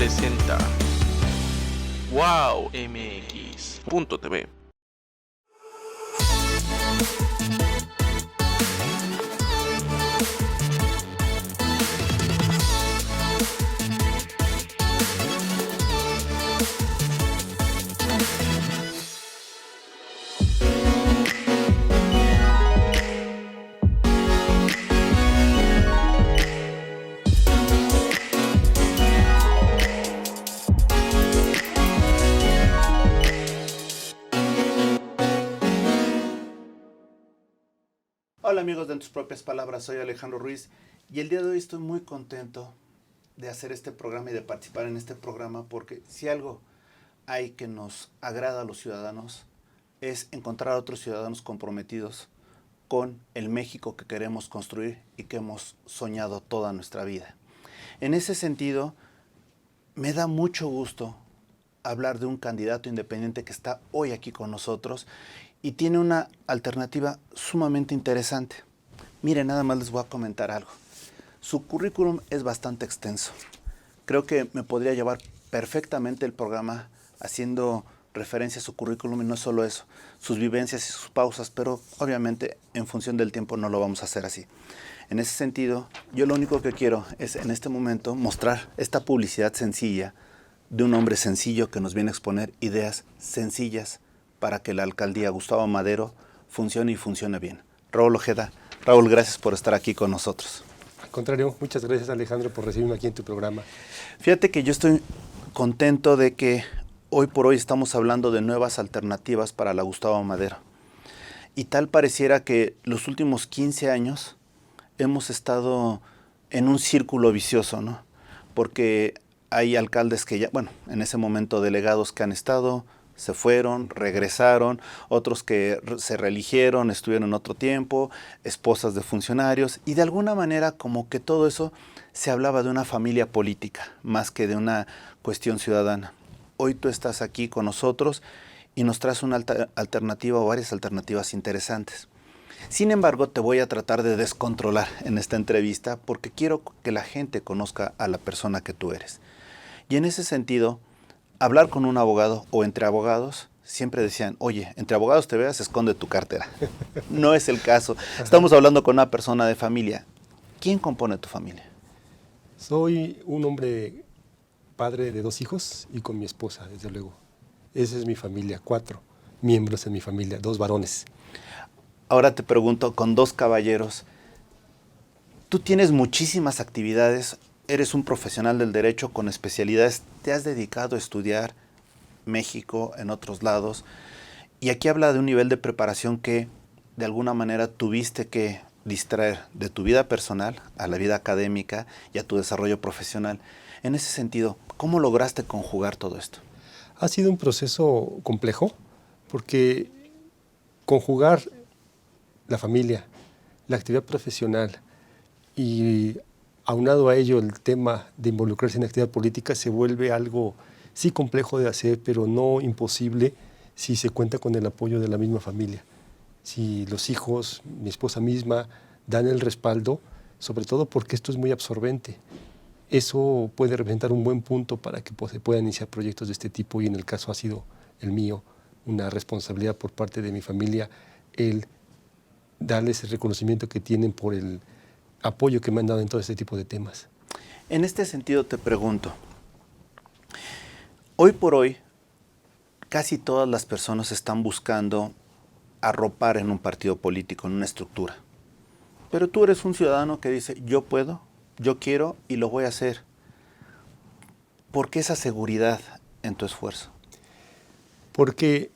presenta WowMX.tv. Hola amigos de En Tus Propias Palabras, soy Alejandro Ruiz y el día de hoy estoy muy contento de hacer este programa y de participar en este programa porque si algo hay que nos agrada a los ciudadanos es encontrar a otros ciudadanos comprometidos con el México que queremos construir y que hemos soñado toda nuestra vida. En ese sentido, me da mucho gusto hablar de un candidato independiente que está hoy aquí con nosotros y tiene una alternativa sumamente interesante. Miren, nada más les voy a comentar algo. Su currículum es bastante extenso. Creo que me podría llevar perfectamente el programa haciendo referencia a su currículum y no solo eso, sus vivencias y sus pausas, pero obviamente en función del tiempo no lo vamos a hacer así. En ese sentido, yo lo único que quiero es en este momento mostrar esta publicidad sencilla de un hombre sencillo que nos viene a exponer ideas sencillas para que la alcaldía Gustavo Madero funcione y funcione bien. Raúl Ojeda. Raúl, gracias por estar aquí con nosotros. Al contrario, muchas gracias Alejandro por recibirme aquí en tu programa. Fíjate que yo estoy contento de que hoy por hoy estamos hablando de nuevas alternativas para la Gustavo Madero. Y tal pareciera que los últimos 15 años hemos estado en un círculo vicioso, ¿no? Porque hay alcaldes que ya, bueno, en ese momento delegados que han estado, se fueron, regresaron, otros que se reeligieron, estuvieron en otro tiempo, esposas de funcionarios, y de alguna manera como que todo eso se hablaba de una familia política, más que de una cuestión ciudadana. Hoy tú estás aquí con nosotros y nos traes una alternativa o varias alternativas interesantes. Sin embargo, te voy a tratar de descontrolar en esta entrevista porque quiero que la gente conozca a la persona que tú eres. Y en ese sentido, hablar con un abogado o entre abogados, siempre decían, oye, entre abogados te veas, esconde tu cartera. No es el caso. Estamos hablando con una persona de familia. ¿Quién compone tu familia? Soy un hombre padre de 2 hijos y con mi esposa, desde luego. Esa es mi familia, 4 miembros en mi familia, 2 varones. Ahora te pregunto, con 2 caballeros, tú tienes muchísimas actividades. Eres un profesional del derecho con especialidades, te has dedicado a estudiar México en otros lados y aquí habla de un nivel de preparación que de alguna manera tuviste que distraer de tu vida personal a la vida académica y a tu desarrollo profesional. En ese sentido, ¿cómo lograste conjugar todo esto? Ha sido un proceso complejo porque conjugar la familia, la actividad profesional y aunado a ello el tema de involucrarse en actividad política se vuelve algo sí complejo de hacer, pero no imposible si se cuenta con el apoyo de la misma familia. Si los hijos, mi esposa misma, dan el respaldo, sobre todo porque esto es muy absorbente. Eso puede representar un buen punto para que se puedan iniciar proyectos de este tipo y en el caso ha sido el mío, una responsabilidad por parte de mi familia, el darles el reconocimiento que tienen por el apoyo que me han dado en todo este tipo de temas. En este sentido te pregunto, hoy por hoy casi todas las personas están buscando arropar en un partido político, en una estructura. Pero tú eres un ciudadano que dice, yo puedo, yo quiero y lo voy a hacer. ¿Por qué esa seguridad en tu esfuerzo? Porque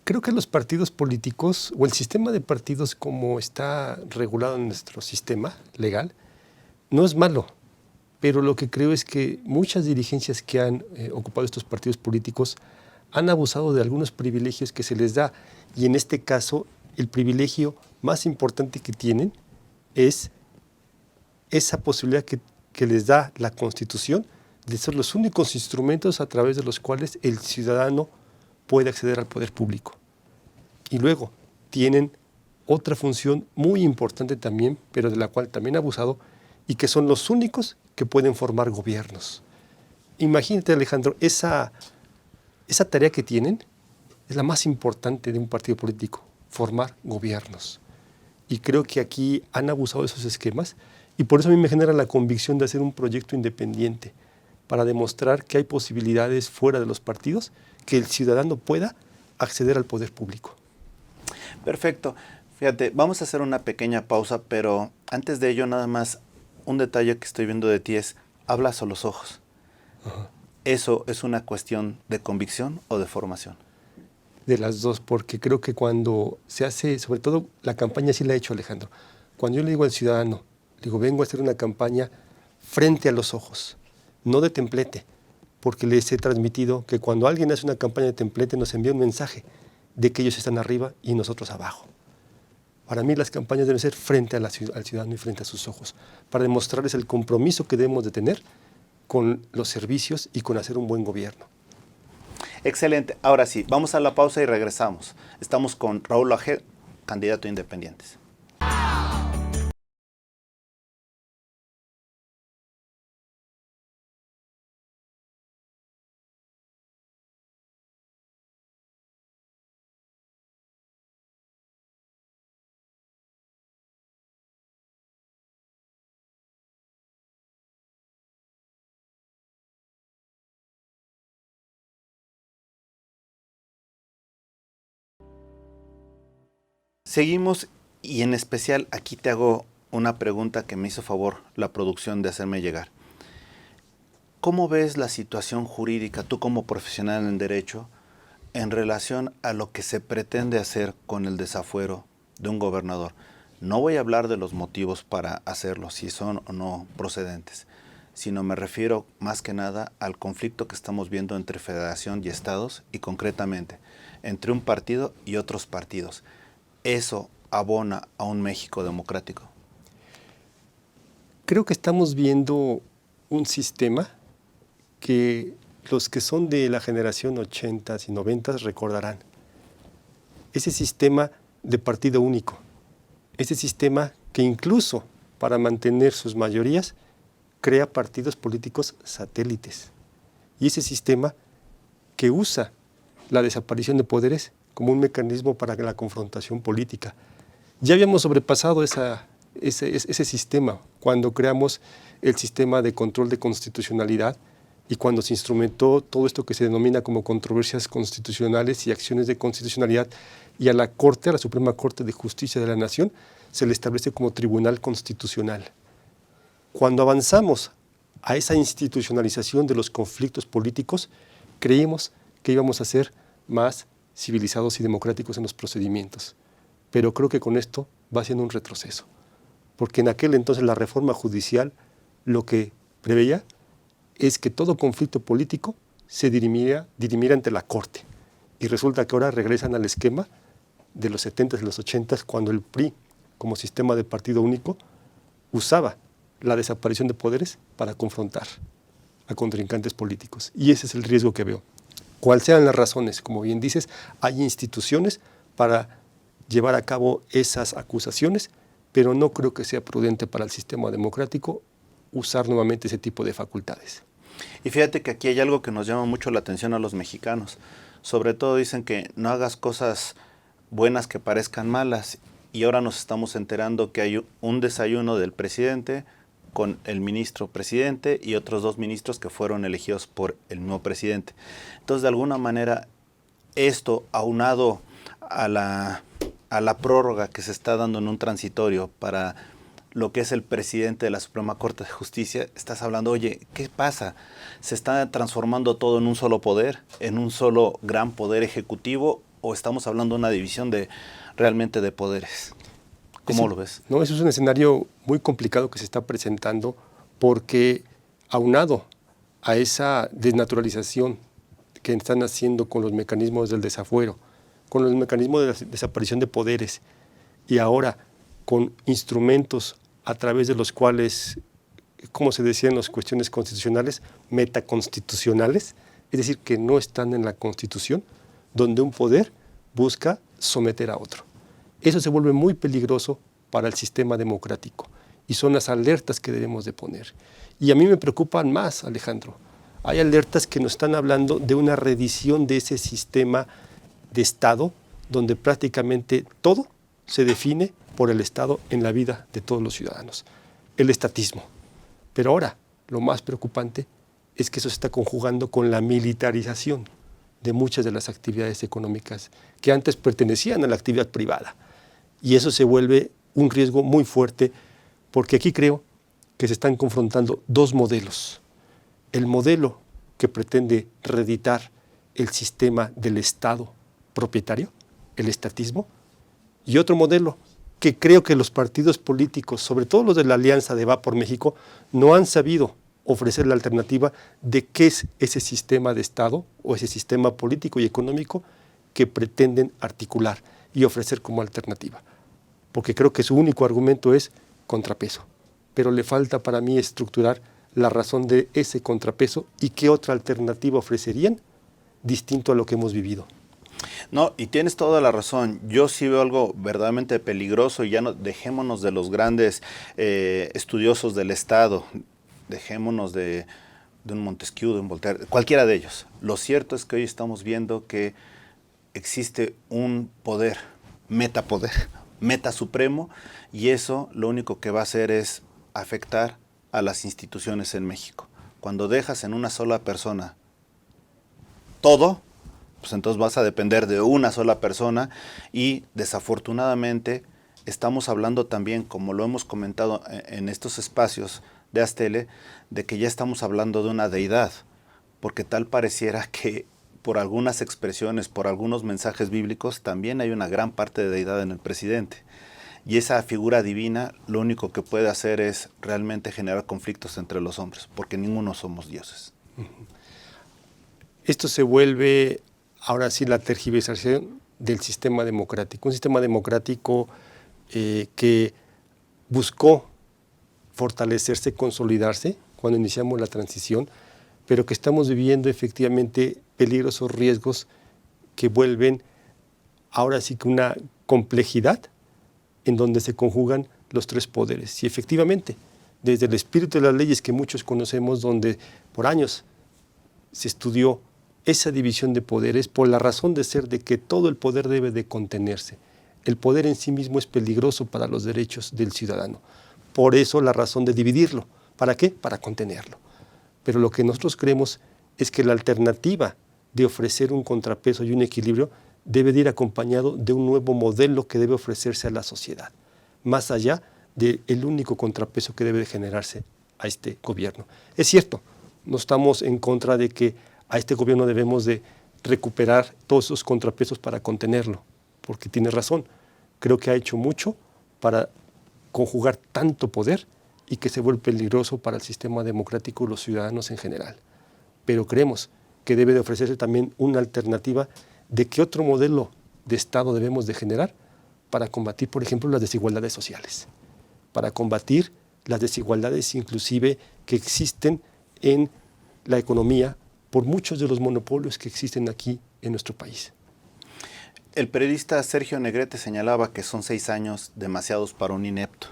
creo que los partidos políticos o el sistema de partidos como está regulado en nuestro sistema legal no es malo, pero lo que creo es que muchas dirigencias que han ocupado estos partidos políticos han abusado de algunos privilegios que se les da y en este caso el privilegio más importante que tienen es esa posibilidad que les da la Constitución de ser los únicos instrumentos a través de los cuales el ciudadano puede acceder al poder público. Y luego tienen otra función muy importante también, pero de la cual también ha abusado, y que son los únicos que pueden formar gobiernos. imagínate, Alejandro, esa tarea que tienen es la más importante de un partido político, formar gobiernos. Y creo que aquí han abusado de esos esquemas y por eso a mí me genera la convicción de hacer un proyecto independiente para demostrar que hay posibilidades fuera de los partidos, que el ciudadano pueda acceder al poder público. Perfecto. Fíjate, vamos a hacer una pequeña pausa, pero antes de ello nada más un detalle que estoy viendo de ti es, hablas a los ojos. Ajá. ¿Eso es una cuestión de convicción o de formación? De las dos, porque creo que cuando se hace, sobre todo la campaña sí la ha hecho Alejandro, cuando yo le digo al ciudadano, le digo, vengo a hacer una campaña frente a los ojos, no de templete, porque les he transmitido que cuando alguien hace una campaña de templete nos envía un mensaje de que ellos están arriba y nosotros abajo. Para mí las campañas deben ser frente al ciudadano y frente a sus ojos, para demostrarles el compromiso que debemos de tener con los servicios y con hacer un buen gobierno. Excelente. Ahora sí, vamos a la pausa y regresamos. Estamos con Raúl Laje, candidato a Independientes. Seguimos y en especial aquí te hago una pregunta que me hizo favor la producción de hacerme llegar. ¿Cómo ves la situación jurídica, tú como profesional en derecho, en relación a lo que se pretende hacer con el desafuero de un gobernador? No voy a hablar de los motivos para hacerlo, si son o no procedentes, sino me refiero más que nada al conflicto que estamos viendo entre federación y estados y concretamente entre un partido y otros partidos. ¿Eso abona a un México democrático? Creo que estamos viendo un sistema que los que son de la generación 80s y 90s recordarán. Ese sistema de partido único, ese sistema que incluso para mantener sus mayorías crea partidos políticos satélites. Y ese sistema que usa la desaparición de poderes como un mecanismo para la confrontación política. Ya habíamos sobrepasado ese sistema cuando creamos el sistema de control de constitucionalidad y cuando se instrumentó todo esto que se denomina como controversias constitucionales y acciones de constitucionalidad, y a la Corte, a la Suprema Corte de Justicia de la Nación, se le establece como Tribunal Constitucional. Cuando avanzamos a esa institucionalización de los conflictos políticos, creímos que íbamos a ser más civilizados y democráticos en los procedimientos. Pero creo que con esto va siendo un retroceso, porque en aquel entonces la reforma judicial lo que preveía es que todo conflicto político se dirimiera ante la Corte. Y resulta que ahora regresan al esquema de los 70s y los 80s, cuando el PRI, como sistema de partido único, usaba la desaparición de poderes para confrontar a contrincantes políticos. Y ese es el riesgo que veo. Cuáles sean las razones, como bien dices, hay instituciones para llevar a cabo esas acusaciones, pero no creo que sea prudente para el sistema democrático usar nuevamente ese tipo de facultades. Y fíjate que aquí hay algo que nos llama mucho la atención a los mexicanos. Sobre todo dicen que no hagas cosas buenas que parezcan malas, y ahora nos estamos enterando que hay un desayuno del presidente con el ministro presidente y otros 2 ministros que fueron elegidos por el nuevo presidente. Entonces, de alguna manera, esto aunado a la prórroga que se está dando en un transitorio para lo que es el presidente de la Suprema Corte de Justicia, estás hablando, oye, ¿qué pasa? ¿Se está transformando todo en un solo poder, en un solo gran poder ejecutivo, o estamos hablando de una división realmente de poderes? ¿Cómo lo ves? No, eso es un escenario muy complicado que se está presentando, porque aunado a esa desnaturalización que están haciendo con los mecanismos del desafuero, con los mecanismos de la desaparición de poderes, y ahora con instrumentos a través de los cuales, como se decía en las cuestiones constitucionales, metaconstitucionales, es decir, que no están en la Constitución, donde un poder busca someter a otro. Eso se vuelve muy peligroso para el sistema democrático y son las alertas que debemos de poner. Y a mí me preocupan más, Alejandro. Hay alertas que nos están hablando de una reedición de ese sistema de Estado donde prácticamente todo se define por el Estado en la vida de todos los ciudadanos, el estatismo. Pero ahora, lo más preocupante es que eso se está conjugando con la militarización de muchas de las actividades económicas que antes pertenecían a la actividad privada. Y eso se vuelve un riesgo muy fuerte, porque aquí creo que se están confrontando dos modelos. El modelo que pretende reeditar el sistema del Estado propietario, el estatismo, y otro modelo que creo que los partidos políticos, sobre todo los de la Alianza de Va por México, no han sabido ofrecer la alternativa de qué es ese sistema de Estado o ese sistema político y económico que pretenden articular y ofrecer como alternativa. Porque creo que su único argumento es contrapeso, pero le falta para mí estructurar la razón de ese contrapeso y qué otra alternativa ofrecerían distinto a lo que hemos vivido. No, y tienes toda la razón. Yo sí veo algo verdaderamente peligroso, y ya no dejémonos de los grandes estudiosos del Estado, dejémonos de un Montesquieu, de un Voltaire, cualquiera de ellos. Lo cierto es que hoy estamos viendo que existe un poder, metapoder, meta supremo, y eso lo único que va a hacer es afectar a las instituciones en México. Cuando dejas en una sola persona todo, pues entonces vas a depender de una sola persona, y desafortunadamente estamos hablando también, como lo hemos comentado en estos espacios de Aztele, de que ya estamos hablando de una deidad, porque tal pareciera que por algunas expresiones, por algunos mensajes bíblicos, también hay una gran parte de deidad en el presidente. Y esa figura divina lo único que puede hacer es realmente generar conflictos entre los hombres, porque ninguno somos dioses. Esto se vuelve ahora sí la tergiversación del sistema democrático, un sistema democrático que buscó fortalecerse, consolidarse cuando iniciamos la transición, pero que estamos viviendo efectivamente peligrosos riesgos que vuelven ahora sí que una complejidad en donde se conjugan los tres poderes. Y efectivamente, desde el espíritu de las leyes que muchos conocemos, donde por años se estudió esa división de poderes por la razón de ser de que todo el poder debe de contenerse. El poder en sí mismo es peligroso para los derechos del ciudadano. Por eso la razón de dividirlo. ¿Para qué? Para contenerlo. Pero lo que nosotros creemos es que la alternativa de ofrecer un contrapeso y un equilibrio debe de ir acompañado de un nuevo modelo que debe ofrecerse a la sociedad, más allá del único contrapeso que debe de generarse a este gobierno. Es cierto, no estamos en contra de que a este gobierno debemos de recuperar todos esos contrapesos para contenerlo, porque tiene razón. Creo que ha hecho mucho para conjugar tanto poder y que se vuelve peligroso para el sistema democrático y los ciudadanos en general. Pero creemos que debe de ofrecerse también una alternativa de qué otro modelo de Estado debemos de generar para combatir, por ejemplo, las desigualdades sociales, para combatir las desigualdades inclusive que existen en la economía por muchos de los monopolios que existen aquí en nuestro país. El periodista Sergio Negrete señalaba que son 6 años demasiados para un inepto.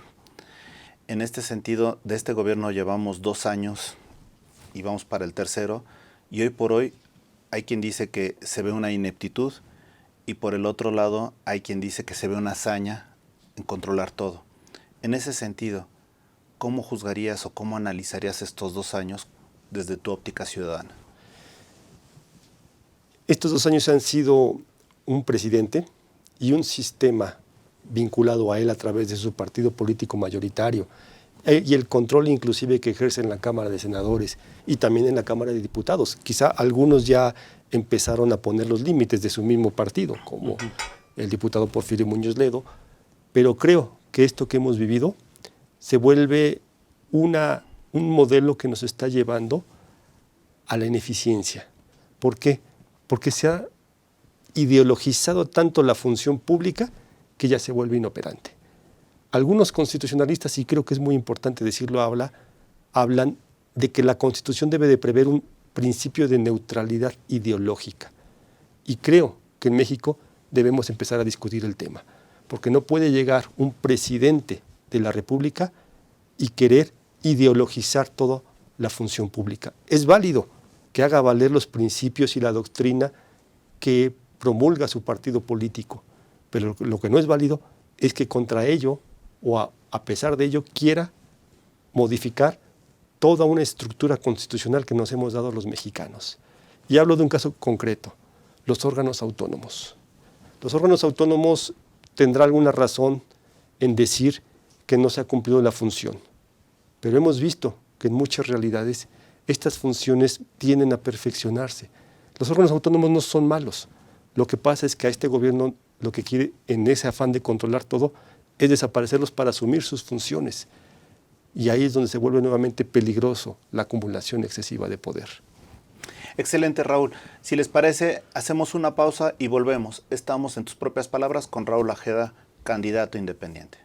En este sentido, de este gobierno llevamos 2 años y vamos para el tercero, y hoy por hoy hay quien dice que se ve una ineptitud, y por el otro lado hay quien dice que se ve una hazaña en controlar todo. En ese sentido, ¿cómo juzgarías o cómo analizarías estos 2 años desde tu óptica ciudadana? Estos 2 años han sido un presidente y un sistema vinculado a él a través de su partido político mayoritario y el control inclusive que ejerce en la Cámara de Senadores y también en la Cámara de Diputados. Quizá algunos ya empezaron a poner los límites de su mismo partido, como el diputado Porfirio Muñoz Ledo, pero creo que esto que hemos vivido se vuelve un modelo que nos está llevando a la ineficiencia. ¿Por qué? Porque se ha ideologizado tanto la función pública que ya se vuelve inoperante. Algunos constitucionalistas, y creo que es muy importante decirlo, hablan de que la Constitución debe de prever un principio de neutralidad ideológica. Y creo que en México debemos empezar a discutir el tema, porque no puede llegar un presidente de la República y querer ideologizar toda la función pública. Es válido que haga valer los principios y la doctrina que promulga su partido político. Pero lo que no es válido es que contra ello, o a pesar de ello, quiera modificar toda una estructura constitucional que nos hemos dado los mexicanos. Y hablo de un caso concreto, los órganos autónomos. Los órganos autónomos tendrán alguna razón en decir que no se ha cumplido la función, pero hemos visto que en muchas realidades estas funciones tienden a perfeccionarse. Los órganos autónomos no son malos. Lo que pasa es que a este gobierno lo que quiere, en ese afán de controlar todo, es desaparecerlos para asumir sus funciones. Y ahí es donde se vuelve nuevamente peligroso la acumulación excesiva de poder. Excelente, Raúl. Si les parece, hacemos una pausa y volvemos. Estamos en tus propias palabras con Raúl Ajeda, candidato independiente.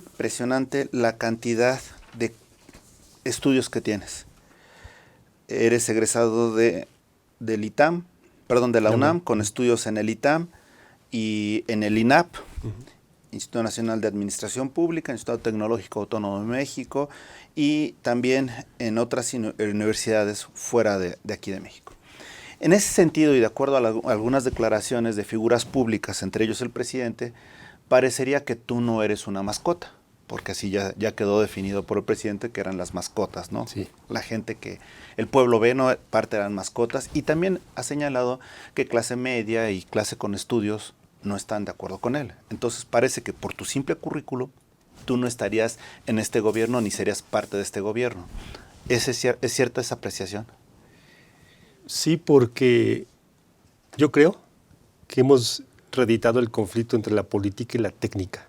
Impresionante la cantidad de estudios que tienes. Eres egresado del ITAM, perdón, de la UNAM, con estudios en el ITAM y en el INAP, Instituto Nacional de Administración Pública, Instituto Tecnológico Autónomo de México, y también en otras universidades fuera de aquí de México. En ese sentido, y de acuerdo a algunas declaraciones de figuras públicas, entre ellos el presidente, parecería que tú no eres una mascota, porque así ya quedó definido por el presidente que eran las mascotas, ¿no? Sí. La gente que el pueblo ve, ¿no? Parte eran mascotas, y también ha señalado que clase media y clase con estudios no están de acuerdo con él. Entonces parece que por tu simple currículo tú no estarías en este gobierno ni serías parte de este gobierno. ¿Es cierta esa apreciación? Sí, porque yo creo que hemos reeditado el conflicto entre la política y la técnica.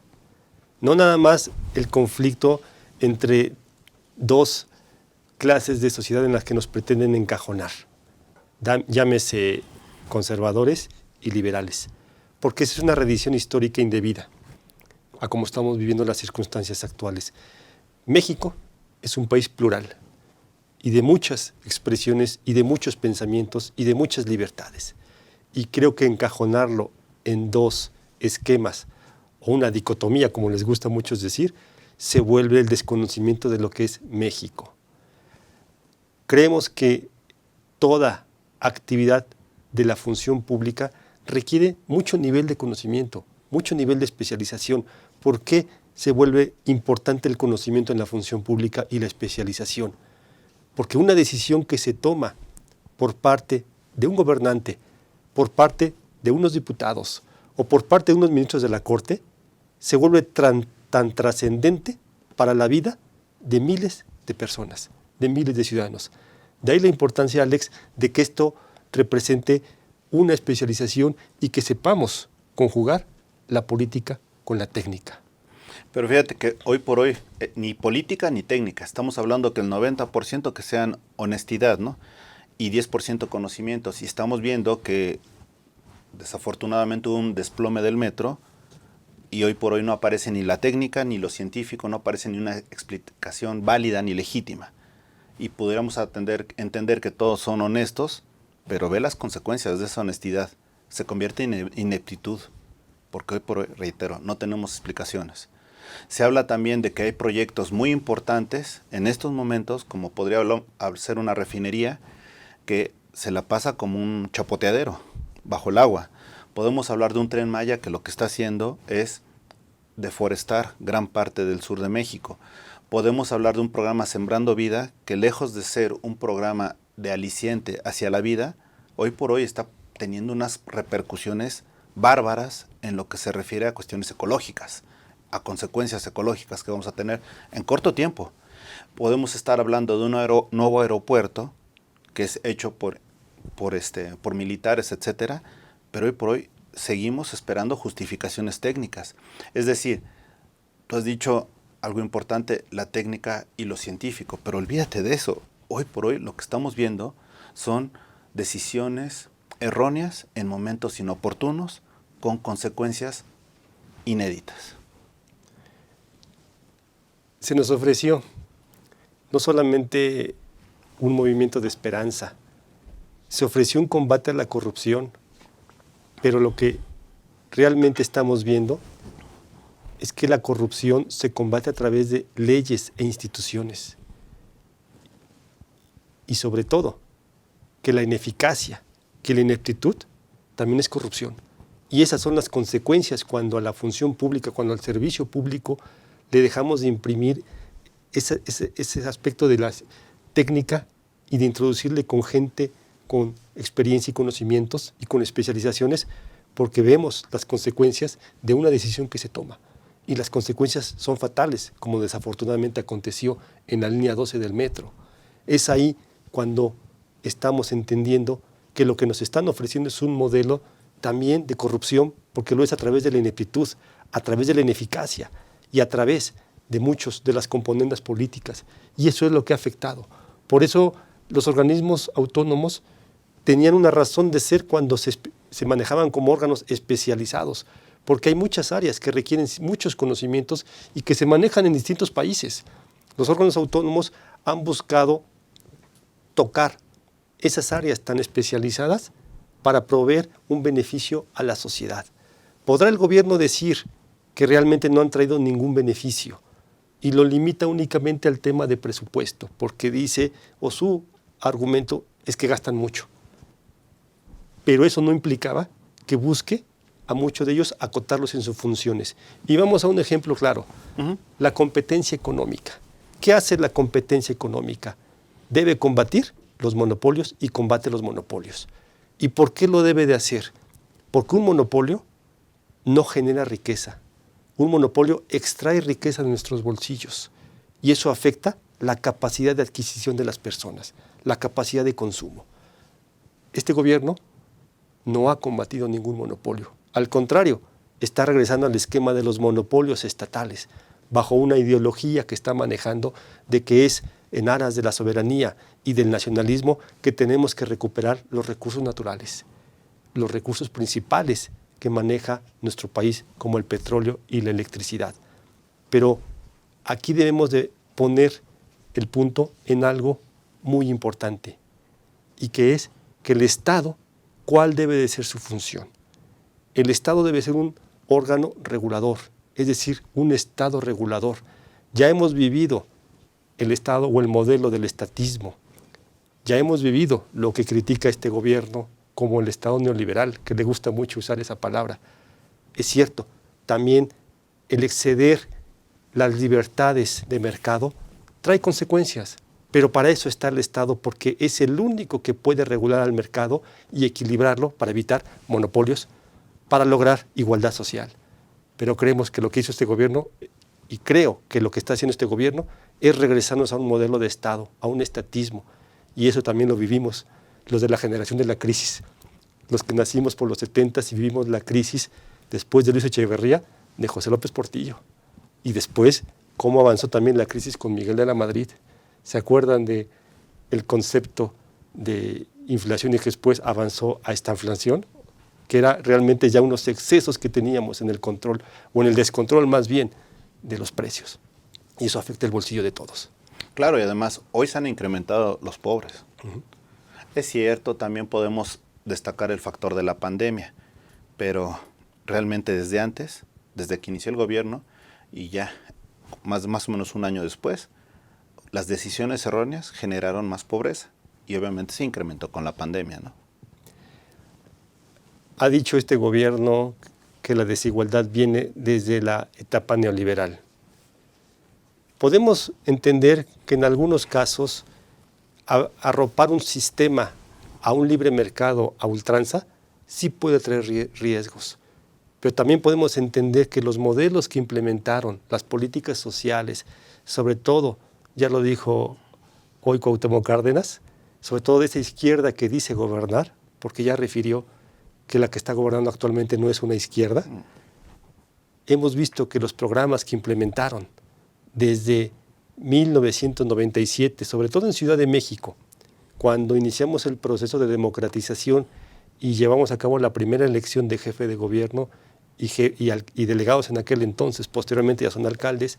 No nada más el conflicto entre dos clases de sociedad en las que nos pretenden encajonar, llámese conservadores y liberales, porque esa es una reedición histórica indebida a cómo estamos viviendo las circunstancias actuales. México es un país plural y de muchas expresiones y de muchos pensamientos y de muchas libertades. Y creo que encajonarlo en dos esquemas o una dicotomía, como les gusta a muchos decir, se vuelve el desconocimiento de lo que es México. Creemos que toda actividad de la función pública requiere mucho nivel de conocimiento, mucho nivel de especialización. ¿Por qué se vuelve importante el conocimiento en la función pública y la especialización? Porque una decisión que se toma por parte de un gobernante, por parte de unos diputados o por parte de unos ministros de la Corte, se vuelve tan trascendente para la vida de miles de personas, de miles de ciudadanos. De ahí la importancia, Alex, de que esto represente una especialización y que sepamos conjugar la política con la técnica. Pero fíjate que hoy por hoy, ni política ni técnica, estamos hablando que el 90% que sean honestidad, ¿no? Y 10% conocimientos. Y estamos viendo que desafortunadamente hubo un desplome del metro y hoy por hoy no aparece ni la técnica ni lo científico, no aparece ni una explicación válida ni legítima. Y pudiéramos entender que todos son honestos, pero ve las consecuencias de esa honestidad. Se convierte en ineptitud, porque hoy por hoy, reitero, no tenemos explicaciones. Se habla también de que hay proyectos muy importantes en estos momentos, como podría ser una refinería, que se la pasa como un chapoteadero bajo el agua. Podemos hablar de un Tren Maya que lo que está haciendo es deforestar gran parte del sur de México. podemos hablar de un programa Sembrando Vida que, lejos de ser un programa de aliciente hacia la vida, hoy por hoy está teniendo unas repercusiones bárbaras en lo que se refiere a cuestiones ecológicas, a consecuencias ecológicas que vamos a tener en corto tiempo. Podemos estar hablando de un nuevo aeropuerto que es hecho por militares, etcétera, pero hoy por hoy seguimos esperando justificaciones técnicas. Es decir, tú has dicho algo importante, la técnica y lo científico, pero olvídate de eso. Hoy por hoy lo que estamos viendo son decisiones erróneas en momentos inoportunos con consecuencias inéditas. Se nos ofreció no solamente un movimiento de esperanza, se ofreció un combate a la corrupción, pero lo que realmente estamos viendo es que la corrupción se combate a través de leyes e instituciones. Y sobre todo, que la ineficacia, que la ineptitud también es corrupción. Y esas son las consecuencias cuando a la función pública, cuando al servicio público le dejamos de imprimir ese aspecto de la técnica y de introducirle con gente con experiencia y conocimientos y con especializaciones, porque vemos las consecuencias de una decisión que se toma. Y las consecuencias son fatales, como desafortunadamente aconteció en la línea 12 del metro. Es ahí cuando estamos entendiendo que lo que nos están ofreciendo es un modelo también de corrupción, porque lo es a través de la ineptitud, a través de la ineficacia y a través de muchas de las componentes políticas. Y eso es lo que ha afectado. Por eso los organismos autónomos tenían una razón de ser cuando se manejaban como órganos especializados, porque hay muchas áreas que requieren muchos conocimientos y que se manejan en distintos países. Los órganos autónomos han buscado tocar esas áreas tan especializadas para proveer un beneficio a la sociedad. ¿Podrá el gobierno decir que realmente no han traído ningún beneficio y lo limita únicamente al tema de presupuesto, porque dice, o su argumento es que gastan mucho? Pero eso no implicaba que busque a muchos de ellos acotarlos en sus funciones. Y vamos a un ejemplo claro, la competencia económica. ¿Qué hace la competencia económica? Debe combatir los monopolios y combate los monopolios. ¿Y por qué lo debe de hacer? Porque un monopolio no genera riqueza. Un monopolio extrae riqueza de nuestros bolsillos y eso afecta la capacidad de adquisición de las personas, la capacidad de consumo. Este gobierno no ha combatido ningún monopolio. Al contrario, está regresando al esquema de los monopolios estatales, bajo una ideología que está manejando de que es en aras de la soberanía y del nacionalismo que tenemos que recuperar los recursos naturales, los recursos principales que maneja nuestro país, como el petróleo y la electricidad. Pero aquí debemos de poner el punto en algo muy importante, y que es que el Estado, ¿cuál debe de ser su función? El Estado debe ser un órgano regulador, es decir, un Estado regulador. Ya hemos vivido el Estado o el modelo del estatismo. Ya hemos vivido lo que critica este gobierno como el Estado neoliberal, que le gusta mucho usar esa palabra. Es cierto, también el exceder las libertades de mercado trae consecuencias, pero para eso está el Estado, porque es el único que puede regular al mercado y equilibrarlo para evitar monopolios, para lograr igualdad social. Pero creemos que lo que hizo este gobierno, y creo que lo que está haciendo este gobierno, es regresarnos a un modelo de Estado, a un estatismo. Y eso también lo vivimos los de la generación de la crisis, los que nacimos por los 70s y vivimos la crisis después de Luis Echeverría, de José López Portillo. Y después, cómo avanzó también la crisis con Miguel de la Madrid. ¿Se acuerdan del concepto de inflación y que después avanzó a estanflación? Que era realmente ya unos excesos que teníamos en el control, o en el descontrol más bien, de los precios. Y eso afecta el bolsillo de todos. Claro, y además hoy se han incrementado los pobres. Es cierto, también podemos destacar el factor de la pandemia, pero realmente desde antes, desde que inició el gobierno y ya más o menos un año después, las decisiones erróneas generaron más pobreza y obviamente se incrementó con la pandemia, ¿no? Ha dicho este gobierno que la desigualdad viene desde la etapa neoliberal. podemos entender que en algunos casos arropar un sistema a un libre mercado a ultranza sí puede traer riesgos. Pero también podemos entender que los modelos que implementaron, las políticas sociales, sobre todo, ya lo dijo hoy Cuauhtémoc Cárdenas, sobre todo de esa izquierda que dice gobernar, porque ya refirió que la que está gobernando actualmente no es una izquierda, hemos visto que los programas que implementaron desde 1997, sobre todo en Ciudad de México, cuando iniciamos el proceso de democratización y llevamos a cabo la primera elección de jefe de gobierno y delegados en aquel entonces, posteriormente ya son alcaldes,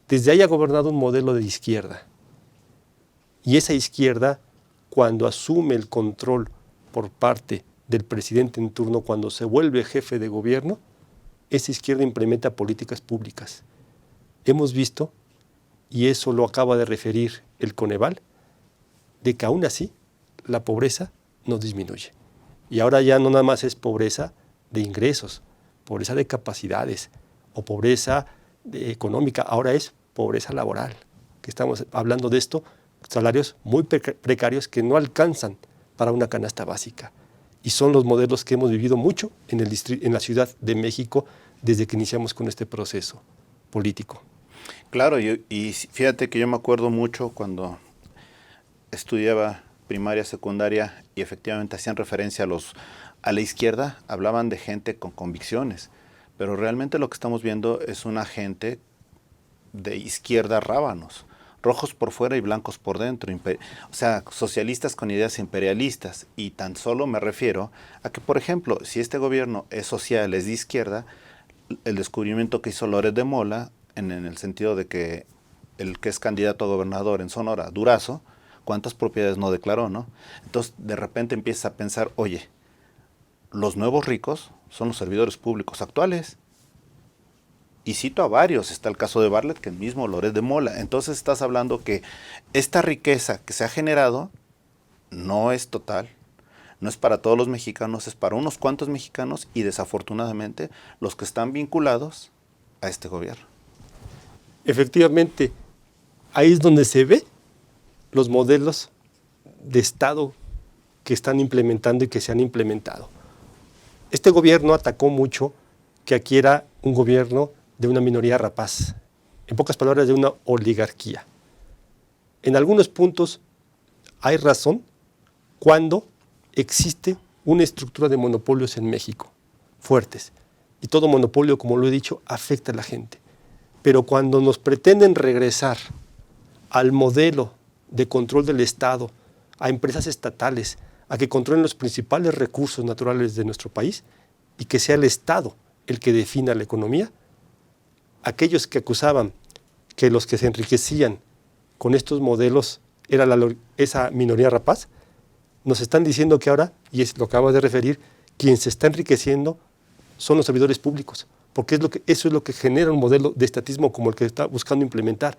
desde ahí ha gobernado un modelo de izquierda. Y esa izquierda, cuando asume el control por parte del presidente en turno, cuando se vuelve jefe de gobierno, esa izquierda implementa políticas públicas. Hemos visto, y eso lo acaba de referir el Coneval, de que aún así la pobreza no disminuye. Y ahora ya no nada más es pobreza de ingresos, pobreza de capacidades o pobreza económica, ahora es pobreza laboral, que estamos hablando de esto, salarios muy precarios que no alcanzan para una canasta básica. Y son los modelos que hemos vivido mucho en la Ciudad de México desde que iniciamos con este proceso político. Claro, y fíjate que yo me acuerdo mucho cuando estudiaba primaria, secundaria, y efectivamente hacían referencia a la izquierda, hablaban de gente con convicciones, pero realmente lo que estamos viendo es una gente de izquierda rábanos, rojos por fuera y blancos por dentro, o sea, socialistas con ideas imperialistas, y tan solo me refiero a que, por ejemplo, si este gobierno es social, es de izquierda, el descubrimiento que hizo Loret de Mola, en el sentido de que el que es candidato a gobernador en Sonora, Durazo, ¿cuántas propiedades no declaró, no? Entonces, de repente empiezas a pensar, oye, los nuevos ricos son los servidores públicos actuales. Y cito a varios, está el caso de Bartlett, que el mismo Loret de Mola. Entonces estás hablando que esta riqueza que se ha generado no es total, no es para todos los mexicanos, es para unos cuantos mexicanos y desafortunadamente los que están vinculados a este gobierno. Efectivamente, ahí es donde se ve los modelos de Estado que están implementando y que se han implementado. Este gobierno atacó mucho que aquí era un gobierno de una minoría rapaz, en pocas palabras, de una oligarquía. En algunos puntos hay razón cuando existe una estructura de monopolios en México, fuertes, y todo monopolio, como lo he dicho, afecta a la gente. Pero cuando nos pretenden regresar al modelo de control del Estado, a empresas estatales, a que controlen los principales recursos naturales de nuestro país y que sea el Estado el que defina la economía, aquellos que acusaban que los que se enriquecían con estos modelos era esa minoría rapaz, nos están diciendo que ahora, y es lo que acabo de referir, quien se está enriqueciendo son los servidores públicos, porque eso es lo que genera un modelo de estatismo como el que está buscando implementar,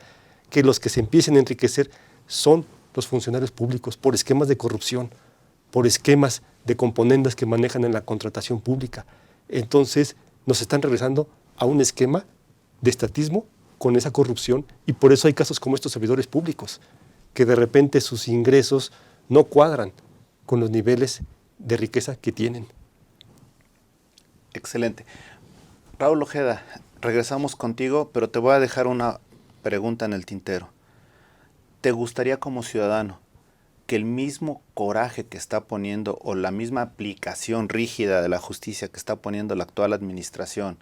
que los que se empiecen a enriquecer son los funcionarios públicos por esquemas de corrupción, por esquemas de componendas que manejan en la contratación pública. Entonces nos están regresando a un esquema de estatismo con esa corrupción, y por eso hay casos como estos servidores públicos, que de repente sus ingresos no cuadran con los niveles de riqueza que tienen. Excelente. Raúl Ojeda, regresamos contigo, pero te voy a dejar una pregunta en el tintero. ¿Te gustaría como ciudadano que el mismo coraje que está poniendo o la misma aplicación rígida de la justicia que está poniendo la actual administración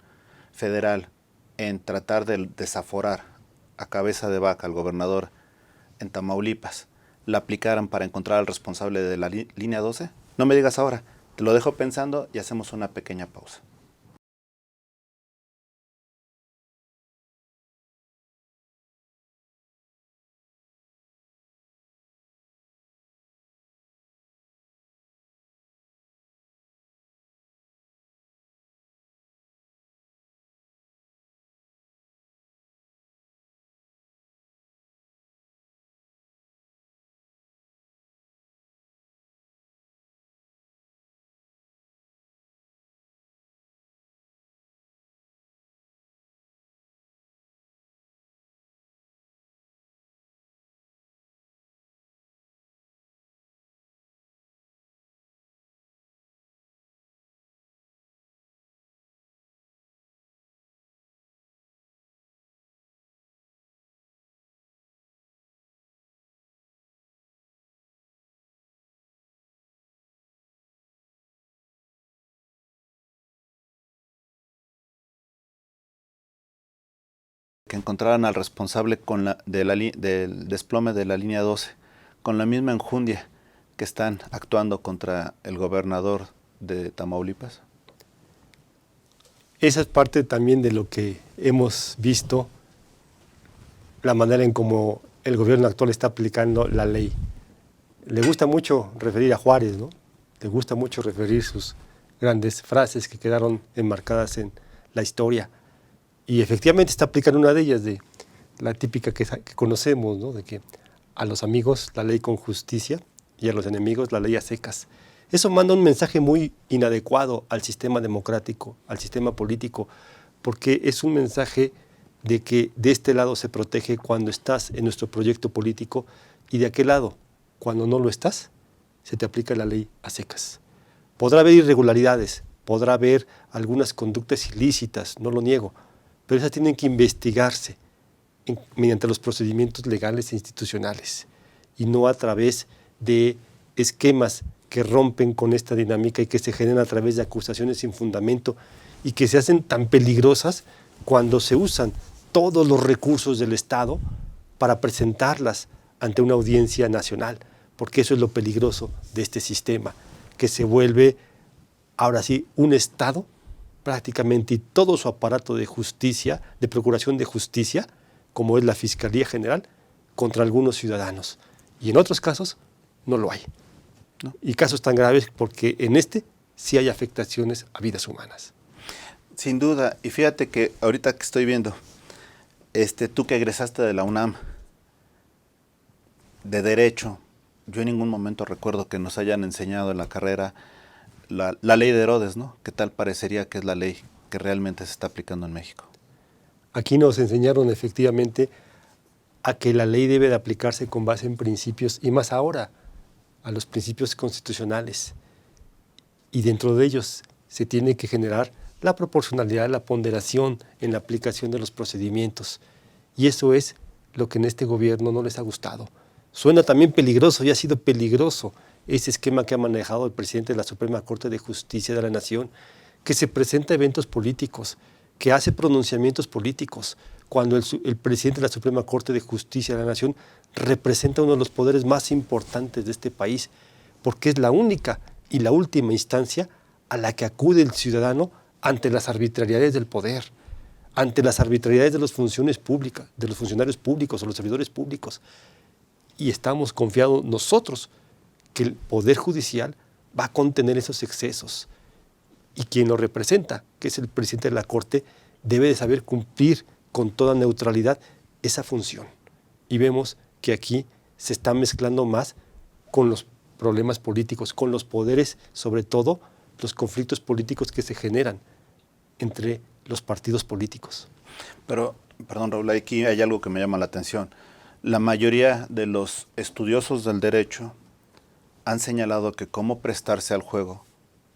federal en tratar de desaforar a cabeza de vaca al gobernador en Tamaulipas, la aplicaran para encontrar al responsable de la línea 12? No me digas ahora, te lo dejo pensando y hacemos una pequeña pausa. que encontraran al responsable del desplome de la línea 12, con la misma enjundia que están actuando contra el gobernador de Tamaulipas? Esa es parte también de lo que hemos visto, la manera en cómo el gobierno actual está aplicando la ley. Le gusta mucho referir a Juárez, ¿no? Le gusta mucho referir sus grandes frases que quedaron enmarcadas en la historia. Y efectivamente está aplicando una de ellas, de la típica que conocemos, ¿no? De que a los amigos la ley con justicia y a los enemigos la ley a secas. Eso manda un mensaje muy inadecuado al sistema democrático, al sistema político, porque es un mensaje de que de este lado se protege cuando estás en nuestro proyecto político y de aquel lado, cuando no lo estás, se te aplica la ley a secas. Podrá haber irregularidades, podrá haber algunas conductas ilícitas, no lo niego, pero esas tienen que investigarse mediante los procedimientos legales e institucionales y no a través de esquemas que rompen con esta dinámica y que se generan a través de acusaciones sin fundamento y que se hacen tan peligrosas cuando se usan todos los recursos del Estado para presentarlas ante una audiencia nacional, porque eso es lo peligroso de este sistema, que se vuelve, ahora sí, un Estado prácticamente y todo su aparato de justicia, de procuración de justicia, como es la Fiscalía General, contra algunos ciudadanos. Y en otros casos no lo hay. ¿No? Y casos tan graves porque en este sí hay afectaciones a vidas humanas. Sin duda, y fíjate que ahorita que estoy viendo, tú que egresaste de la UNAM, de Derecho, yo en ningún momento recuerdo que nos hayan enseñado en la carrera la ley de Herodes, ¿no? ¿Qué tal parecería que es la ley que realmente se está aplicando en México? Aquí nos enseñaron efectivamente a que la ley debe de aplicarse con base en principios, y más ahora, a los principios constitucionales. Y dentro de ellos se tiene que generar la proporcionalidad, la ponderación en la aplicación de los procedimientos. Y eso es lo que en este gobierno no les ha gustado. Suena también peligroso y ha sido peligroso ese esquema que ha manejado el presidente de la Suprema Corte de Justicia de la Nación, que se presenta a eventos políticos, que hace pronunciamientos políticos, cuando el presidente de la Suprema Corte de Justicia de la Nación representa uno de los poderes más importantes de este país, porque es la única y la última instancia a la que acude el ciudadano ante las arbitrariedades del poder, ante las arbitrariedades de las funciones públicas, de los funcionarios públicos o los servidores públicos. Y estamos confiados nosotros que el Poder Judicial va a contener esos excesos. Y quien lo representa, que es el presidente de la Corte, debe de saber cumplir con toda neutralidad esa función. Y vemos que aquí se está mezclando más con los problemas políticos, con los poderes, sobre todo los conflictos políticos que se generan entre los partidos políticos. Pero, perdón Raúl, aquí hay algo que me llama la atención. La mayoría de los estudiosos del derecho han señalado que cómo prestarse al juego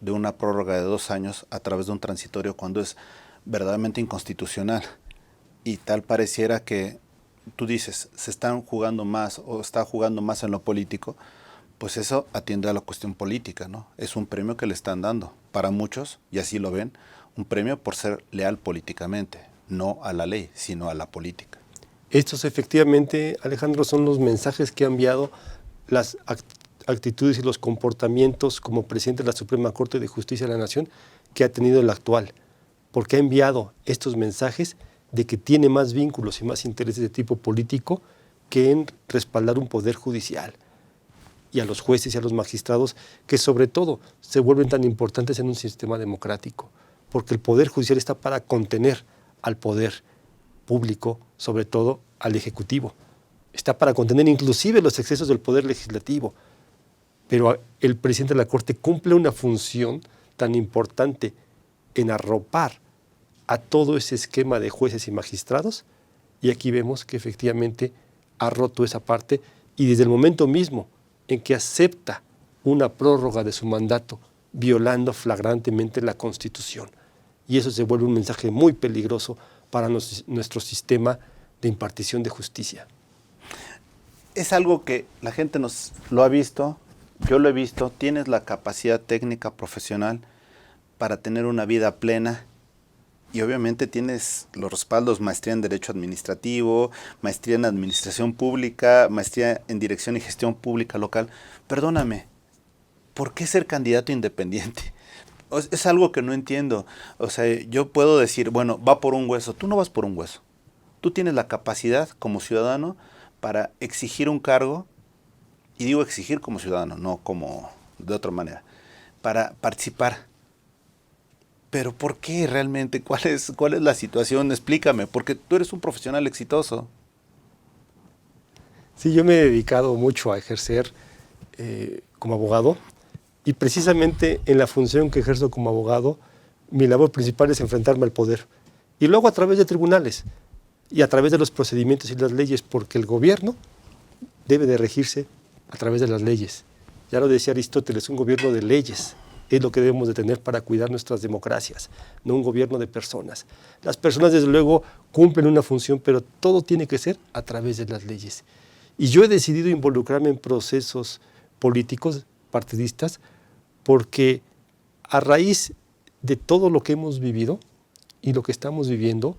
de una prórroga de 2 años a través de un transitorio cuando es verdaderamente inconstitucional. Y tal pareciera que, tú dices, se están jugando más o está jugando más en lo político, pues eso atiende a la cuestión política, ¿no? Es un premio que le están dando para muchos, y así lo ven, un premio por ser leal políticamente, no a la ley, sino a la política. Estos efectivamente, Alejandro, son los mensajes que ha enviado las actitudes y los comportamientos como presidente de la Suprema Corte de Justicia de la Nación que ha tenido el actual, porque ha enviado estos mensajes de que tiene más vínculos y más intereses de tipo político que en respaldar un poder judicial, y a los jueces y a los magistrados que sobre todo se vuelven tan importantes en un sistema democrático, porque el Poder Judicial está para contener al poder público, sobre todo al Ejecutivo. Está para contener inclusive los excesos del Poder Legislativo. Pero el presidente de la Corte cumple una función tan importante en arropar a todo ese esquema de jueces y magistrados, y aquí vemos que efectivamente ha roto esa parte, y desde el momento mismo en que acepta una prórroga de su mandato, violando flagrantemente la Constitución. Y eso se vuelve un mensaje muy peligroso para nuestro sistema de impartición de justicia. Es algo que la gente lo ha visto, yo lo he visto, tienes la capacidad técnica profesional para tener una vida plena y obviamente tienes los respaldos, maestría en Derecho Administrativo, maestría en Administración Pública, maestría en Dirección y Gestión Pública Local. Perdóname, ¿por qué ser candidato independiente? Es algo que no entiendo. O sea, yo puedo decir, bueno, va por un hueso. Tú no vas por un hueso. Tú tienes la capacidad como ciudadano para exigir un cargo, y digo exigir como ciudadano, no como de otra manera, para participar. Pero ¿por qué realmente? ¿Cuál es la situación? Explícame, porque tú eres un profesional exitoso. Sí, yo me he dedicado mucho a ejercer como abogado, y precisamente en la función que ejerzo como abogado, mi labor principal es enfrentarme al poder. Y luego a través de tribunales y a través de los procedimientos y las leyes, porque el gobierno debe de regirse a través de las leyes. Ya lo decía Aristóteles, un gobierno de leyes es lo que debemos de tener para cuidar nuestras democracias, no un gobierno de personas. Las personas, desde luego, cumplen una función, pero todo tiene que ser a través de las leyes. Y yo he decidido involucrarme en procesos políticos, partidistas, porque a raíz de todo lo que hemos vivido y lo que estamos viviendo,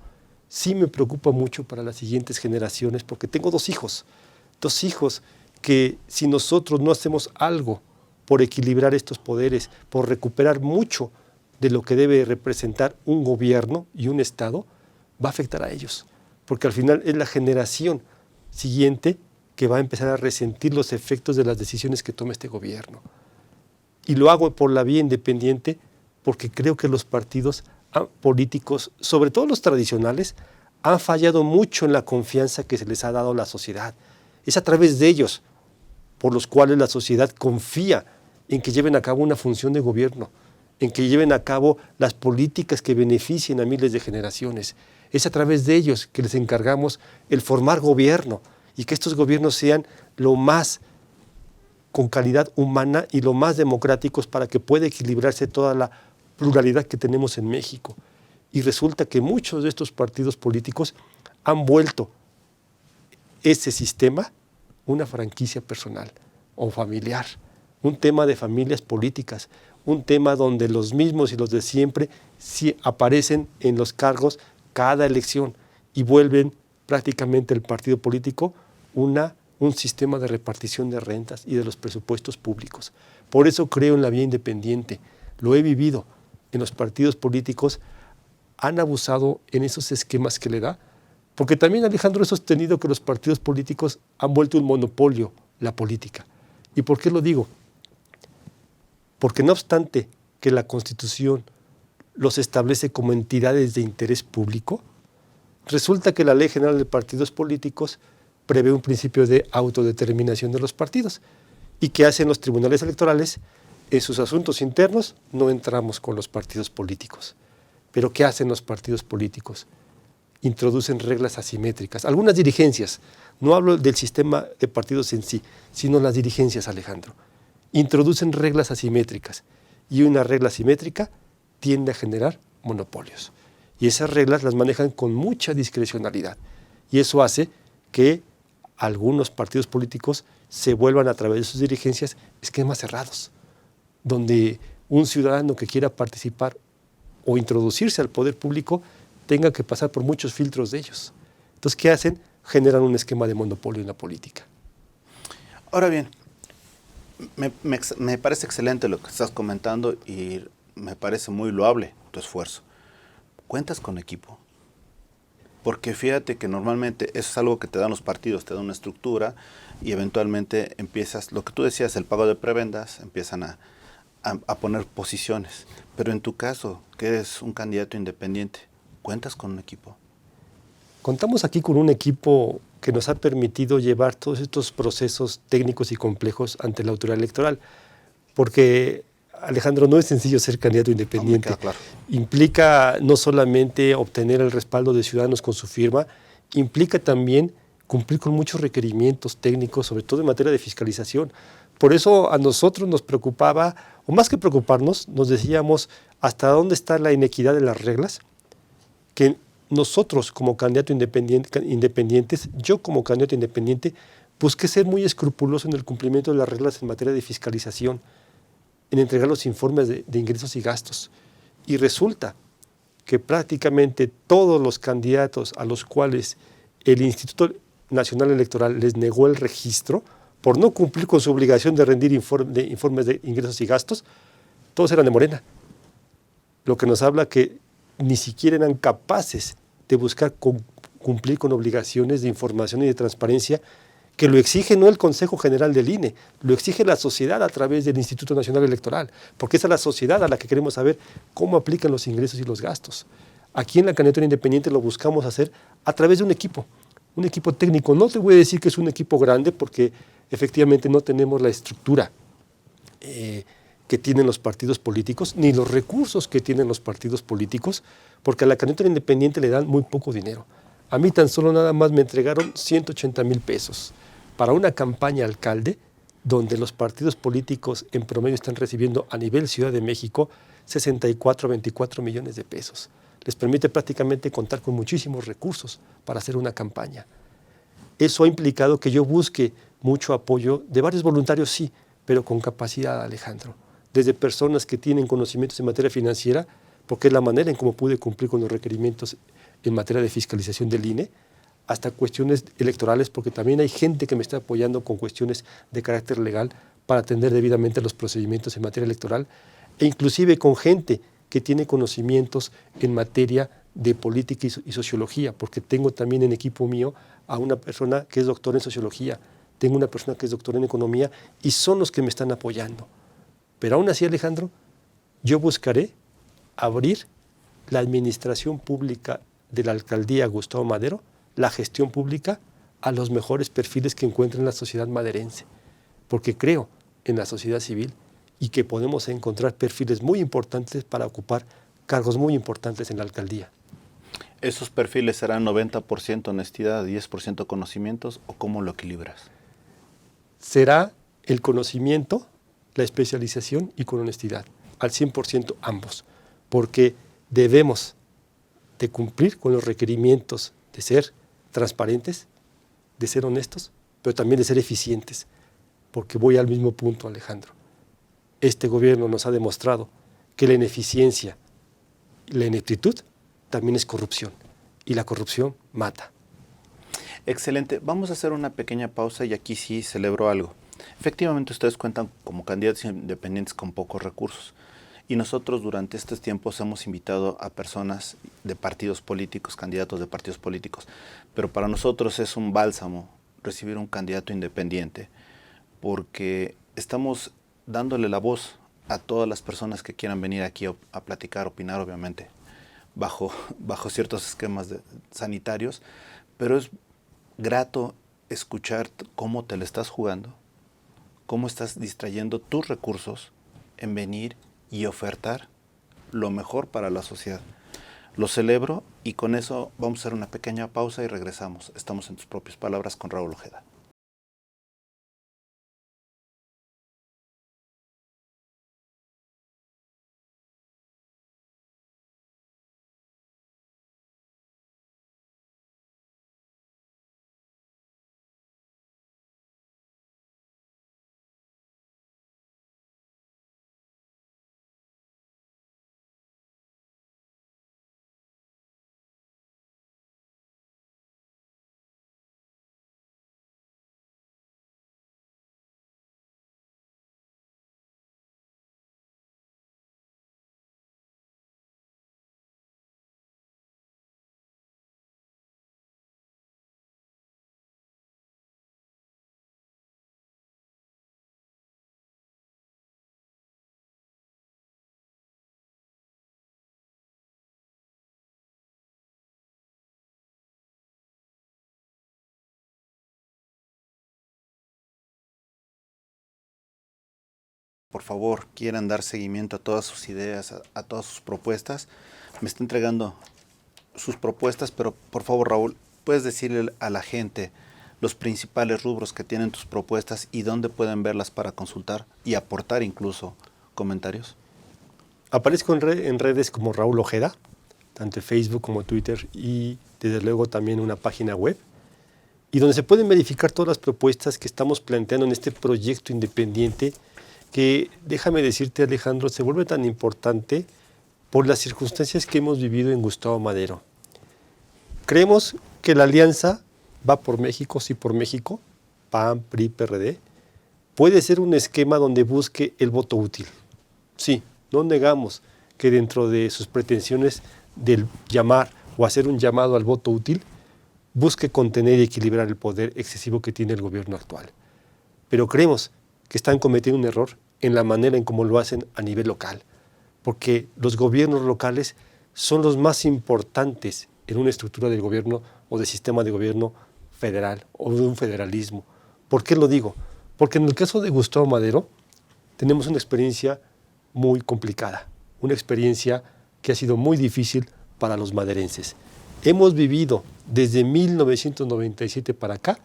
sí me preocupa mucho para las siguientes generaciones, porque tengo dos hijos que si nosotros no hacemos algo por equilibrar estos poderes, por recuperar mucho de lo que debe representar un gobierno y un Estado, va a afectar a ellos, porque al final es la generación siguiente que va a empezar a resentir los efectos de las decisiones que toma este gobierno. Y lo hago por la vía independiente, porque creo que los partidos políticos, sobre todo los tradicionales, han fallado mucho en la confianza que se les ha dado a la sociedad. Es a través de ellos por los cuales la sociedad confía en que lleven a cabo una función de gobierno, en que lleven a cabo las políticas que beneficien a miles de generaciones. Es a través de ellos que les encargamos el formar gobierno y que estos gobiernos sean lo más con calidad humana y lo más democráticos para que pueda equilibrarse toda la pluralidad que tenemos en México. Y resulta que muchos de estos partidos políticos han vuelto ese sistema una franquicia personal o familiar, un tema de familias políticas, un tema donde los mismos y los de siempre sí aparecen en los cargos cada elección y vuelven prácticamente el partido político un sistema de repartición de rentas y de los presupuestos públicos. Por eso creo en la vía independiente, lo he vivido. En los partidos políticos han abusado en esos esquemas que le da, porque también, Alejandro, he sostenido que los partidos políticos han vuelto un monopolio la política. ¿Y por qué lo digo? Porque no obstante que la Constitución los establece como entidades de interés público, resulta que la Ley General de Partidos Políticos prevé un principio de autodeterminación de los partidos. ¿Y qué hacen los tribunales electorales? En sus asuntos internos no entramos con los partidos políticos. ¿Pero qué hacen los partidos políticos? Introducen reglas asimétricas. Algunas dirigencias, no hablo del sistema de partidos en sí, sino las dirigencias, Alejandro, introducen reglas asimétricas, y una regla asimétrica tiende a generar monopolios. Y esas reglas las manejan con mucha discrecionalidad. Y eso hace que algunos partidos políticos se vuelvan, a través de sus dirigencias, esquemas cerrados, donde un ciudadano que quiera participar o introducirse al poder público tenga que pasar por muchos filtros de ellos. Entonces, ¿qué hacen? Generan un esquema de monopolio en la política. Ahora bien, me parece excelente lo que estás comentando y me parece muy loable tu esfuerzo. ¿Cuentas con equipo? Porque fíjate que normalmente eso es algo que te dan los partidos, te dan una estructura y eventualmente empiezas, lo que tú decías, el pago de prebendas, empiezan a poner posiciones. Pero en tu caso, que eres un candidato independiente, ¿cuentas con un equipo? Contamos aquí con un equipo que nos ha permitido llevar todos estos procesos técnicos y complejos ante la autoridad electoral, porque, Alejandro, no es sencillo ser candidato independiente. No, me queda claro. Implica no solamente obtener el respaldo de ciudadanos con su firma, implica también cumplir con muchos requerimientos técnicos, sobre todo en materia de fiscalización. Por eso a nosotros nos preocupaba, o más que preocuparnos, nos decíamos hasta dónde está la inequidad de las reglas, que nosotros como candidato independientes, yo como candidato independiente, busqué ser muy escrupuloso en el cumplimiento de las reglas en materia de fiscalización, en entregar los informes de ingresos y gastos. Y resulta que prácticamente todos los candidatos a los cuales el Instituto Nacional Electoral les negó el registro por no cumplir con su obligación de rendir informes de ingresos y gastos, todos eran de Morena. Lo que nos habla que ni siquiera eran capaces de buscar cumplir con obligaciones de información y de transparencia que lo exige no el Consejo General del INE, lo exige la sociedad a través del Instituto Nacional Electoral, porque es a la sociedad a la que queremos saber cómo aplican los ingresos y los gastos. Aquí en la candidatura independiente lo buscamos hacer a través de un equipo técnico. No te voy a decir que es un equipo grande porque efectivamente no tenemos la estructura que tienen los partidos políticos, ni los recursos que tienen los partidos políticos, porque a la candidatura independiente le dan muy poco dinero. A mí tan solo nada más me entregaron 180,000 pesos para una campaña alcalde donde los partidos políticos en promedio están recibiendo a nivel Ciudad de México 64 a 24 millones de pesos. Les permite prácticamente contar con muchísimos recursos para hacer una campaña. Eso ha implicado que yo busque mucho apoyo de varios voluntarios, sí, pero con capacidad, Alejandro. Desde personas que tienen conocimientos en materia financiera, porque es la manera en cómo pude cumplir con los requerimientos en materia de fiscalización del INE, hasta cuestiones electorales, porque también hay gente que me está apoyando con cuestiones de carácter legal para atender debidamente los procedimientos en materia electoral, e inclusive con gente que tiene conocimientos en materia de política y sociología, porque tengo también en equipo mío a una persona que es doctora en sociología, tengo una persona que es doctora en economía, y son los que me están apoyando. Pero aún así, Alejandro, yo buscaré abrir la administración pública de la alcaldía Gustavo Madero, la gestión pública, a los mejores perfiles que encuentre en la sociedad maderense, porque creo en la sociedad civil y que podemos encontrar perfiles muy importantes para ocupar cargos muy importantes en la alcaldía. ¿Esos perfiles serán 90% honestidad, 10% conocimientos, o cómo lo equilibras? Será el conocimiento, la especialización y con honestidad, al 100% ambos, porque debemos de cumplir con los requerimientos de ser transparentes, de ser honestos, pero también de ser eficientes, porque voy al mismo punto, Alejandro. Este gobierno nos ha demostrado que la ineficiencia, la ineptitud también es corrupción, y la corrupción mata. Excelente. Vamos a hacer una pequeña pausa y aquí sí celebro algo. Efectivamente, ustedes cuentan como candidatos independientes con pocos recursos. Y nosotros durante estos tiempos hemos invitado a personas de partidos políticos, candidatos de partidos políticos. Pero para nosotros es un bálsamo recibir un candidato independiente, porque estamos dándole la voz a todas las personas que quieran venir aquí a platicar, opinar, obviamente, bajo ciertos esquemas sanitarios, pero es grato escuchar cómo te le estás jugando, cómo estás distrayendo tus recursos en venir y ofertar lo mejor para la sociedad. Lo celebro y con eso vamos a hacer una pequeña pausa y regresamos. Estamos en Tus Propias Palabras con Raúl Ojeda. Por favor, quieran dar seguimiento a todas sus ideas, a todas sus propuestas. Me está entregando sus propuestas, pero por favor, Raúl, ¿puedes decirle a la gente los principales rubros que tienen tus propuestas y dónde pueden verlas para consultar y aportar incluso comentarios? Aparezco en redes como Raúl Ojeda, tanto en Facebook como Twitter, y desde luego también una página web, y donde se pueden verificar todas las propuestas que estamos planteando en este proyecto independiente, que, déjame decirte, Alejandro, se vuelve tan importante por las circunstancias que hemos vivido en Gustavo Madero. Creemos que la alianza va por México, sí por México, PAN, PRI, PRD, puede ser un esquema donde busque el voto útil. Sí, no negamos que dentro de sus pretensiones del llamar o hacer un llamado al voto útil, busque contener y equilibrar el poder excesivo que tiene el gobierno actual. Pero creemos que están cometiendo un error en la manera en cómo lo hacen a nivel local, porque los gobiernos locales son los más importantes en una estructura del gobierno o del sistema de gobierno federal o de un federalismo. ¿Por qué lo digo? Porque en el caso de Gustavo Madero tenemos una experiencia muy complicada, una experiencia que ha sido muy difícil para los maderenses. Hemos vivido desde 1997 para acá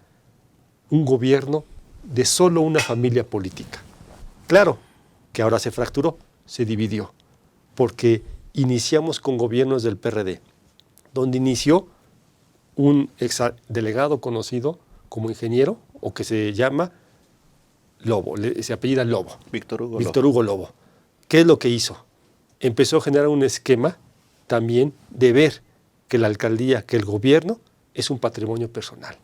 un gobierno de solo una familia política. Claro que ahora se fracturó, se dividió, porque iniciamos con gobiernos del PRD, donde inició un exdelegado conocido como ingeniero, o que se llama Lobo, se apellida Lobo. Víctor Hugo Lobo. ¿Qué es lo que hizo? Empezó a generar un esquema también de ver que la alcaldía, que el gobierno es un patrimonio personal.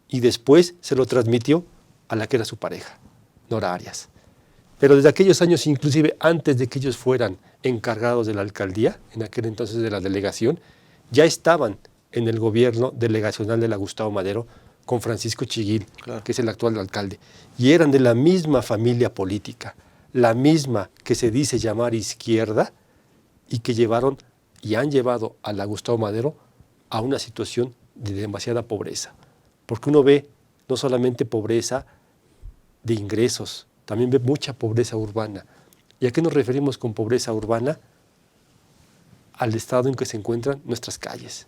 Y después se lo transmitió a la que era su pareja, Nora Arias. Pero desde aquellos años, inclusive antes de que ellos fueran encargados de la alcaldía, en aquel entonces de la delegación, ya estaban en el gobierno delegacional de la Gustavo Madero con Francisco Chiguil, claro, que es el actual alcalde. Y eran de la misma familia política, la misma que se dice llamar izquierda, y que llevaron y han llevado a la Gustavo Madero a una situación de demasiada pobreza. Porque uno ve no solamente pobreza de ingresos, también ve mucha pobreza urbana. ¿Y a qué nos referimos con pobreza urbana? Al estado en que se encuentran nuestras calles,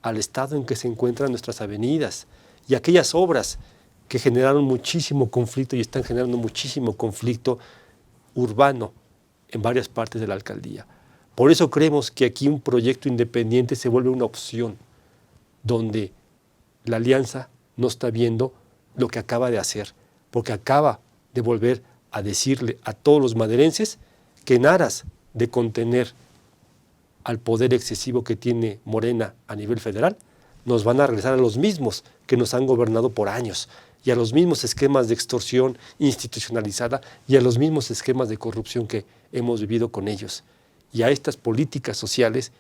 al estado en que se encuentran nuestras avenidas y aquellas obras que generaron muchísimo conflicto y están generando muchísimo conflicto urbano en varias partes de la alcaldía. Por eso creemos que aquí un proyecto independiente se vuelve una opción donde la alianza no está viendo lo que acaba de hacer, porque acaba de volver a decirle a todos los maderenses que en aras de contener al poder excesivo que tiene Morena a nivel federal, nos van a regresar a los mismos que nos han gobernado por años y a los mismos esquemas de extorsión institucionalizada y a los mismos esquemas de corrupción que hemos vivido con ellos y a estas políticas sociales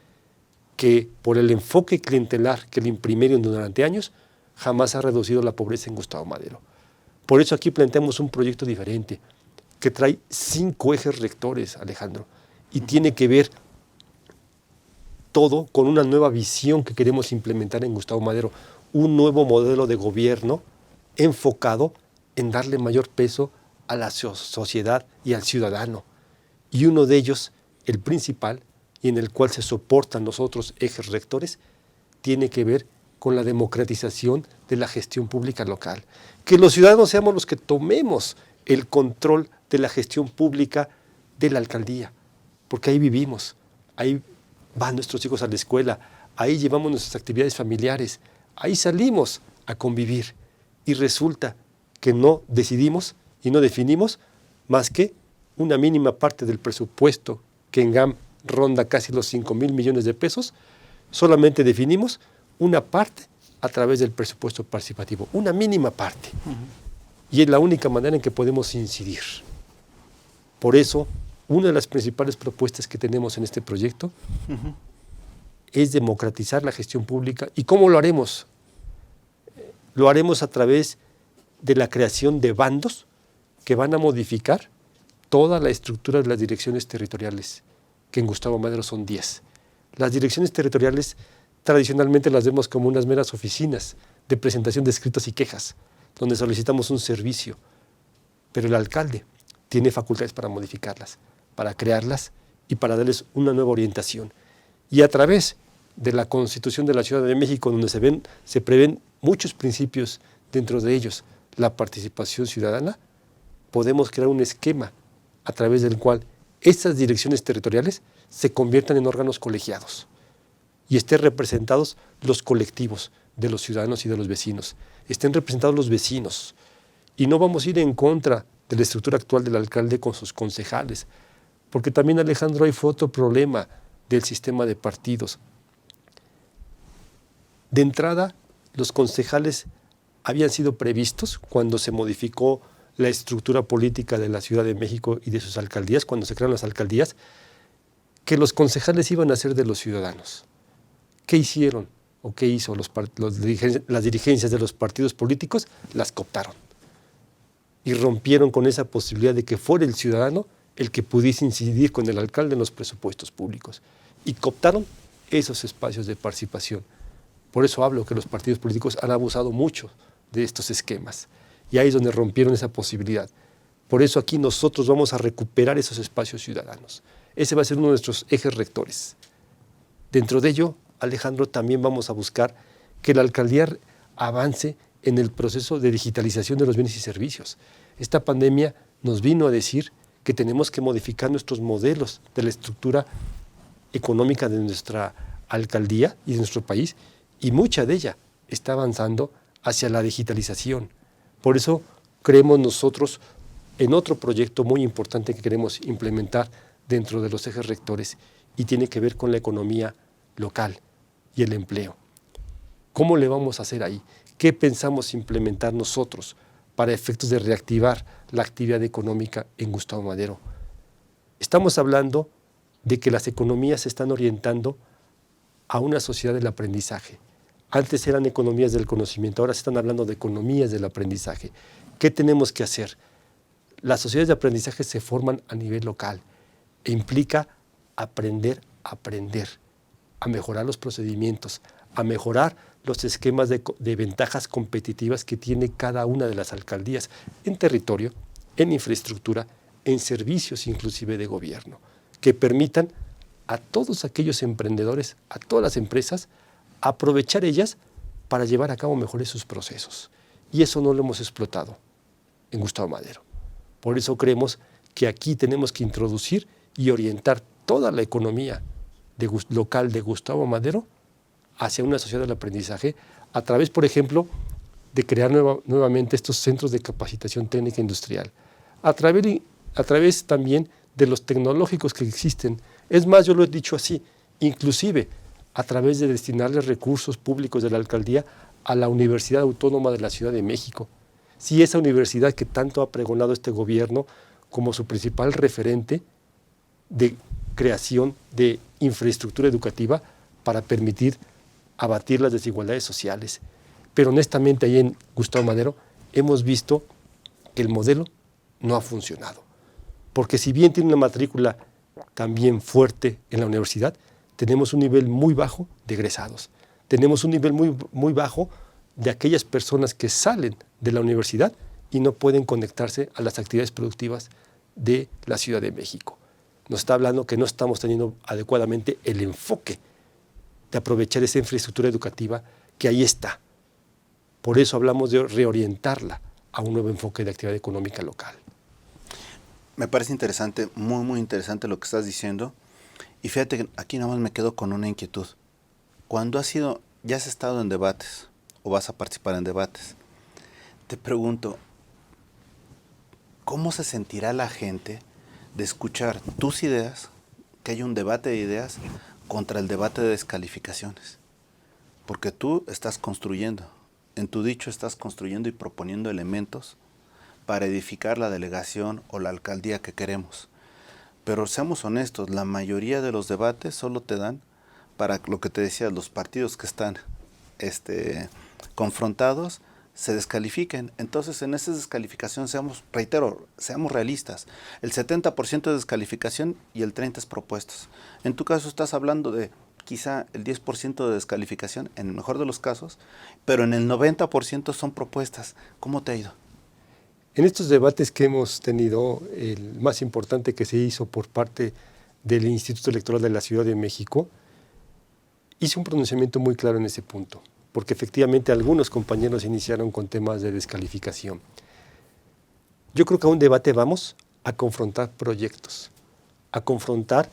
que por el enfoque clientelar que le imprimieron durante años jamás ha reducido la pobreza en Gustavo Madero. Por eso aquí planteamos un proyecto diferente que trae 5 ejes rectores, Alejandro, y tiene que ver todo con una nueva visión que queremos implementar en Gustavo Madero, un nuevo modelo de gobierno enfocado en darle mayor peso a la sociedad y al ciudadano. Y uno de ellos, el principal, y en el cual se soportan los otros ejes rectores, tiene que ver con la democratización de la gestión pública local. Que los ciudadanos seamos los que tomemos el control de la gestión pública de la alcaldía, porque ahí vivimos, ahí van nuestros hijos a la escuela, ahí llevamos nuestras actividades familiares, ahí salimos a convivir y resulta que no decidimos y no definimos más que una mínima parte del presupuesto que en GAM ronda casi los 5,000 millones de pesos, solamente definimos una parte a través del presupuesto participativo, una mínima parte. Y es la única manera en que podemos incidir. Por eso, una de las principales propuestas que tenemos en este proyecto es democratizar la gestión pública. ¿Y cómo lo haremos? Lo haremos a través de la creación de bandos que van a modificar toda la estructura de las direcciones territoriales, que en Gustavo Madero son 10. Las direcciones territoriales tradicionalmente las vemos como unas meras oficinas de presentación de escritos y quejas, donde solicitamos un servicio, pero el alcalde tiene facultades para modificarlas, para crearlas y para darles una nueva orientación. Y a través de la Constitución de la Ciudad de México, donde se prevén muchos principios, dentro de ellos la participación ciudadana, podemos crear un esquema a través del cual estas direcciones territoriales se conviertan en órganos colegiados y estén representados los colectivos de los ciudadanos y de los vecinos, estén representados los vecinos. Y no vamos a ir en contra de la estructura actual del alcalde con sus concejales, porque también, Alejandro, hay otro problema. del sistema de partidos. De entrada, los concejales habían sido previstos cuando se modificó la estructura política de la Ciudad de México y de sus alcaldías, cuando se crearon las alcaldías, que los concejales iban a ser de los ciudadanos. ¿Qué hicieron o qué hizo las dirigencias de los partidos políticos? Las cooptaron y rompieron con esa posibilidad de que fuera el ciudadano el que pudiese incidir con el alcalde en los presupuestos públicos, y cooptaron esos espacios de participación. Por eso hablo que los partidos políticos han abusado mucho de estos esquemas, y ahí es donde rompieron esa posibilidad. Por eso aquí nosotros vamos a recuperar esos espacios ciudadanos. Ese va a ser uno de nuestros ejes rectores. Dentro de ello, Alejandro, también vamos a buscar que la alcaldía avance en el proceso de digitalización de los bienes y servicios. Esta pandemia nos vino a decir que tenemos que modificar nuestros modelos de la estructura económica de nuestra alcaldía y de nuestro país, y mucha de ella está avanzando hacia la digitalización. Por eso creemos nosotros en otro proyecto muy importante que queremos implementar dentro de los ejes rectores, y tiene que ver con la economía local y el empleo. ¿Cómo le vamos a hacer ahí? ¿Qué pensamos implementar nosotros para efectos de reactivar la actividad económica en Gustavo Madero? Estamos hablando de que las economías se están orientando a una sociedad del aprendizaje. Antes eran economías del conocimiento, ahora se están hablando de economías del aprendizaje. ¿Qué tenemos que hacer? Las sociedades de aprendizaje se forman a nivel local e implica aprender, a mejorar los procedimientos, a mejorar los esquemas de ventajas competitivas que tiene cada una de las alcaldías en territorio, en infraestructura, en servicios inclusive de gobierno, que permitan a todos aquellos emprendedores, a todas las empresas, aprovechar ellas para llevar a cabo mejores sus procesos. Y eso no lo hemos explotado en Gustavo Madero. Por eso creemos que aquí tenemos que introducir y orientar toda la economía local de Gustavo Madero hacia una sociedad del aprendizaje a través, por ejemplo, de crear nuevamente estos centros de capacitación técnica industrial, a través también de los tecnológicos que existen. Es más, yo lo he dicho así, inclusive a través de destinarles recursos públicos de la alcaldía a la Universidad Autónoma de la Ciudad de México. Sí, esa universidad que tanto ha pregonado este gobierno como su principal referente de creación de infraestructura educativa para permitir abatir las desigualdades sociales. Pero honestamente ahí en Gustavo Madero hemos visto que el modelo no ha funcionado. Porque si bien tiene una matrícula también fuerte en la universidad, tenemos un nivel muy bajo de egresados. Tenemos un nivel muy bajo de aquellas personas que salen de la universidad y no pueden conectarse a las actividades productivas de la Ciudad de México. Nos está hablando que no estamos teniendo adecuadamente el enfoque de aprovechar esa infraestructura educativa que ahí está. Por eso hablamos de reorientarla a un nuevo enfoque de actividad económica local. Me parece interesante, muy, muy interesante lo que estás diciendo. Y fíjate que aquí nada más me quedo con una inquietud. Cuando ya has estado en debates o vas a participar en debates, te pregunto, ¿cómo se sentirá la gente de escuchar tus ideas, que haya un debate de ideas contra el debate de descalificaciones? Porque tú estás construyendo, en tu dicho estás construyendo y proponiendo elementos para edificar la delegación o la alcaldía que queremos. Pero seamos honestos, la mayoría de los debates solo te dan para lo que te decía, los partidos que están confrontados se descalifiquen. Entonces, en esa descalificación, seamos realistas. El 70% de descalificación y el 30% es propuestos. En tu caso estás hablando de quizá el 10% de descalificación, en el mejor de los casos, pero en el 90% son propuestas. ¿Cómo te ha ido? En estos debates que hemos tenido, el más importante que se hizo por parte del Instituto Electoral de la Ciudad de México, hice un pronunciamiento muy claro en ese punto, porque efectivamente algunos compañeros iniciaron con temas de descalificación. Yo creo que a un debate vamos a confrontar proyectos, a confrontar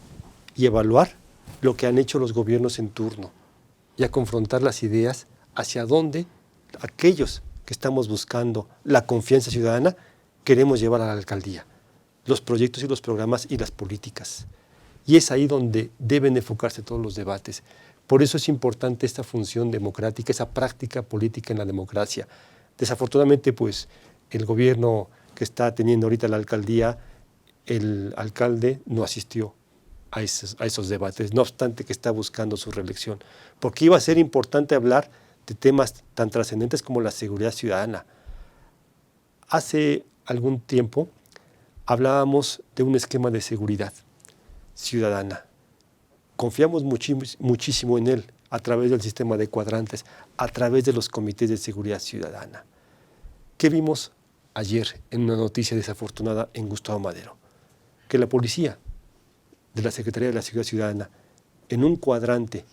y evaluar lo que han hecho los gobiernos en turno y a confrontar las ideas hacia dónde aquellos que estamos buscando la confianza ciudadana queremos llevar a la alcaldía, los proyectos y los programas y las políticas. Y es ahí donde deben enfocarse todos los debates. Por eso es importante esta función democrática, esa práctica política en la democracia. Desafortunadamente, pues, el gobierno que está teniendo ahorita la alcaldía, el alcalde no asistió a esos debates, no obstante que está buscando su reelección, porque iba a ser importante hablar de temas tan trascendentes como la seguridad ciudadana. Hace algún tiempo hablábamos de un esquema de seguridad ciudadana. Confiamos muchísimo en él a través del sistema de cuadrantes, a través de los comités de seguridad ciudadana. ¿Qué vimos ayer en una noticia desafortunada en Gustavo Madero? Que la policía de la Secretaría de la Seguridad Ciudadana, en un cuadrante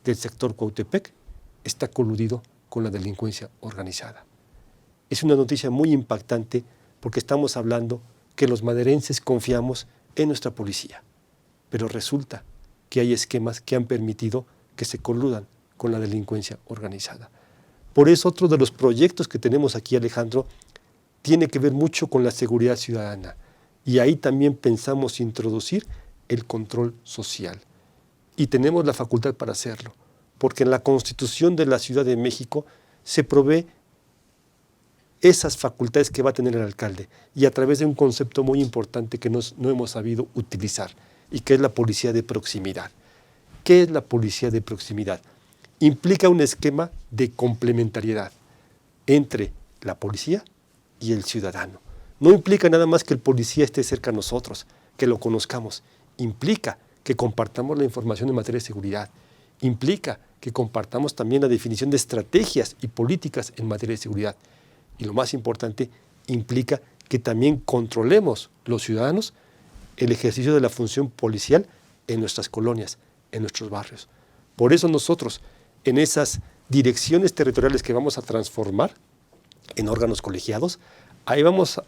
del sector Cuautepec, está coludido con la delincuencia organizada. Es una noticia muy impactante porque estamos hablando que los maderenses confiamos en nuestra policía, pero resulta que hay esquemas que han permitido que se coludan con la delincuencia organizada. Por eso otro de los proyectos que tenemos aquí, Alejandro, tiene que ver mucho con la seguridad ciudadana. Y ahí también pensamos introducir el control social. Y tenemos la facultad para hacerlo, porque en la Constitución de la Ciudad de México se provee esas facultades que va a tener el alcalde, y a través de un concepto muy importante que no hemos sabido utilizar, y que es la policía de proximidad. ¿Qué es la policía de proximidad? Implica un esquema de complementariedad entre la policía y el ciudadano. No implica nada más que el policía esté cerca a nosotros, que lo conozcamos. Implica que compartamos la información en materia de seguridad. Implica que compartamos también la definición de estrategias y políticas en materia de seguridad. Y lo más importante, implica que también controlemos los ciudadanos el ejercicio de la función policial en nuestras colonias, en nuestros barrios. Por eso nosotros, en esas direcciones territoriales que vamos a transformar en órganos colegiados, ahí vamos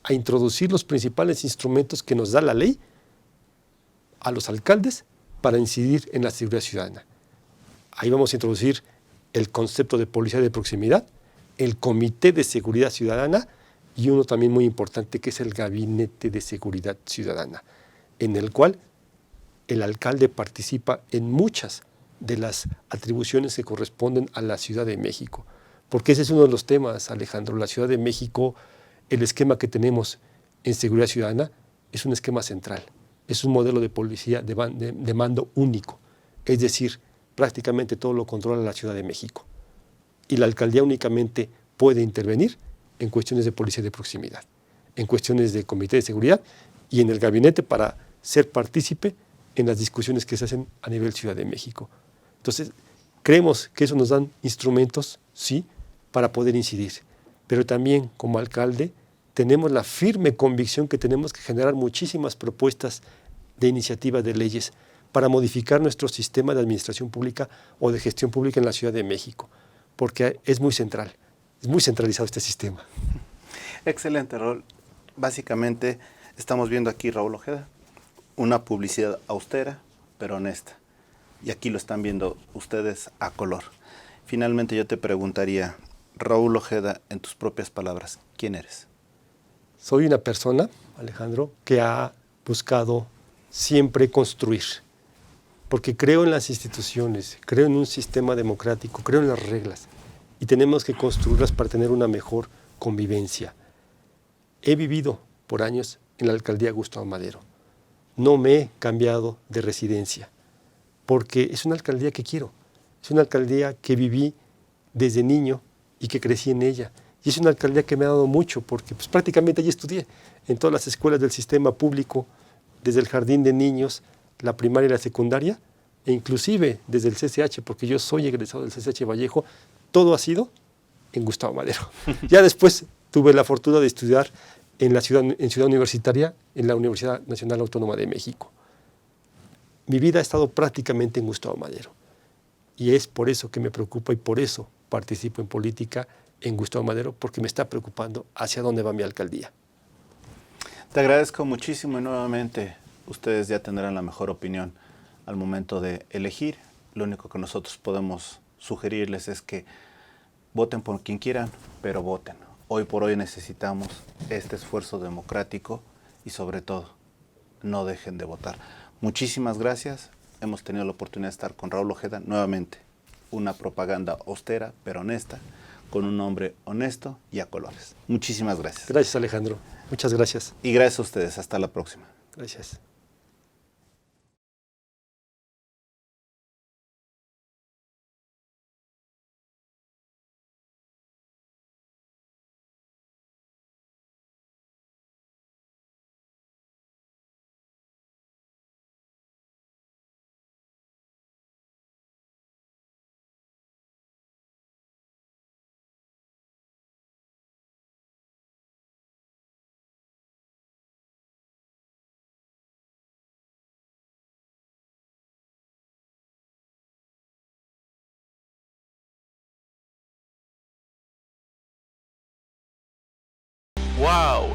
a introducir los principales instrumentos que nos da la ley a los alcaldes para incidir en la seguridad ciudadana. Ahí vamos a introducir el concepto de policía de proximidad, el Comité de Seguridad Ciudadana y uno también muy importante que es el Gabinete de Seguridad Ciudadana, en el cual el alcalde participa en muchas de las atribuciones que corresponden a la Ciudad de México. Porque ese es uno de los temas, Alejandro. La Ciudad de México, el esquema que tenemos en seguridad ciudadana es un esquema central. Es un modelo de policía de mando único. Es decir, prácticamente todo lo controla la Ciudad de México. Y la alcaldía únicamente puede intervenir en cuestiones de policía de proximidad, en cuestiones de comité de seguridad y en el gabinete para ser partícipe en las discusiones que se hacen a nivel Ciudad de México. Entonces, creemos que eso nos dan instrumentos, sí, para poder incidir. Pero también, como alcalde, tenemos la firme convicción que tenemos que generar muchísimas propuestas de iniciativas de leyes para modificar nuestro sistema de administración pública o de gestión pública en la Ciudad de México, porque es muy central, es muy centralizado este sistema. Excelente, Raúl. Básicamente, estamos viendo aquí, Raúl Ojeda, una publicidad austera, pero honesta. Y aquí lo están viendo ustedes a color. Finalmente yo te preguntaría, Raúl Ojeda, en tus propias palabras, ¿quién eres? Soy una persona, Alejandro, que ha buscado siempre construir, porque creo en las instituciones, creo en un sistema democrático, creo en las reglas, y tenemos que construirlas para tener una mejor convivencia. He vivido por años en la alcaldía Gustavo Madero. No me he cambiado de residencia, porque es una alcaldía que quiero, es una alcaldía que viví desde niño y que crecí en ella. Y es una alcaldía que me ha dado mucho, porque pues, prácticamente allí estudié, en todas las escuelas del sistema público, desde el jardín de niños, la primaria y la secundaria, e inclusive desde el CCH, porque yo soy egresado del CCH Vallejo, todo ha sido en Gustavo Madero. Ya después tuve la fortuna de estudiar en Ciudad Universitaria, en la Universidad Nacional Autónoma de México. Mi vida ha estado prácticamente en Gustavo Madero. Y es por eso que me preocupa y por eso participo en política en Gustavo Madero, porque me está preocupando hacia dónde va mi alcaldía. Te agradezco muchísimo y nuevamente ustedes ya tendrán la mejor opinión al momento de elegir. Lo único que nosotros podemos sugerirles es que voten por quien quieran, pero voten. Hoy por hoy necesitamos este esfuerzo democrático y sobre todo, no dejen de votar. Muchísimas gracias. Hemos tenido la oportunidad de estar con Raúl Ojeda nuevamente. Una propaganda austera pero honesta, con un hombre honesto y a colores. Muchísimas gracias. Gracias, Alejandro. Muchas gracias. Y gracias a ustedes. Hasta la próxima. Gracias. Wow,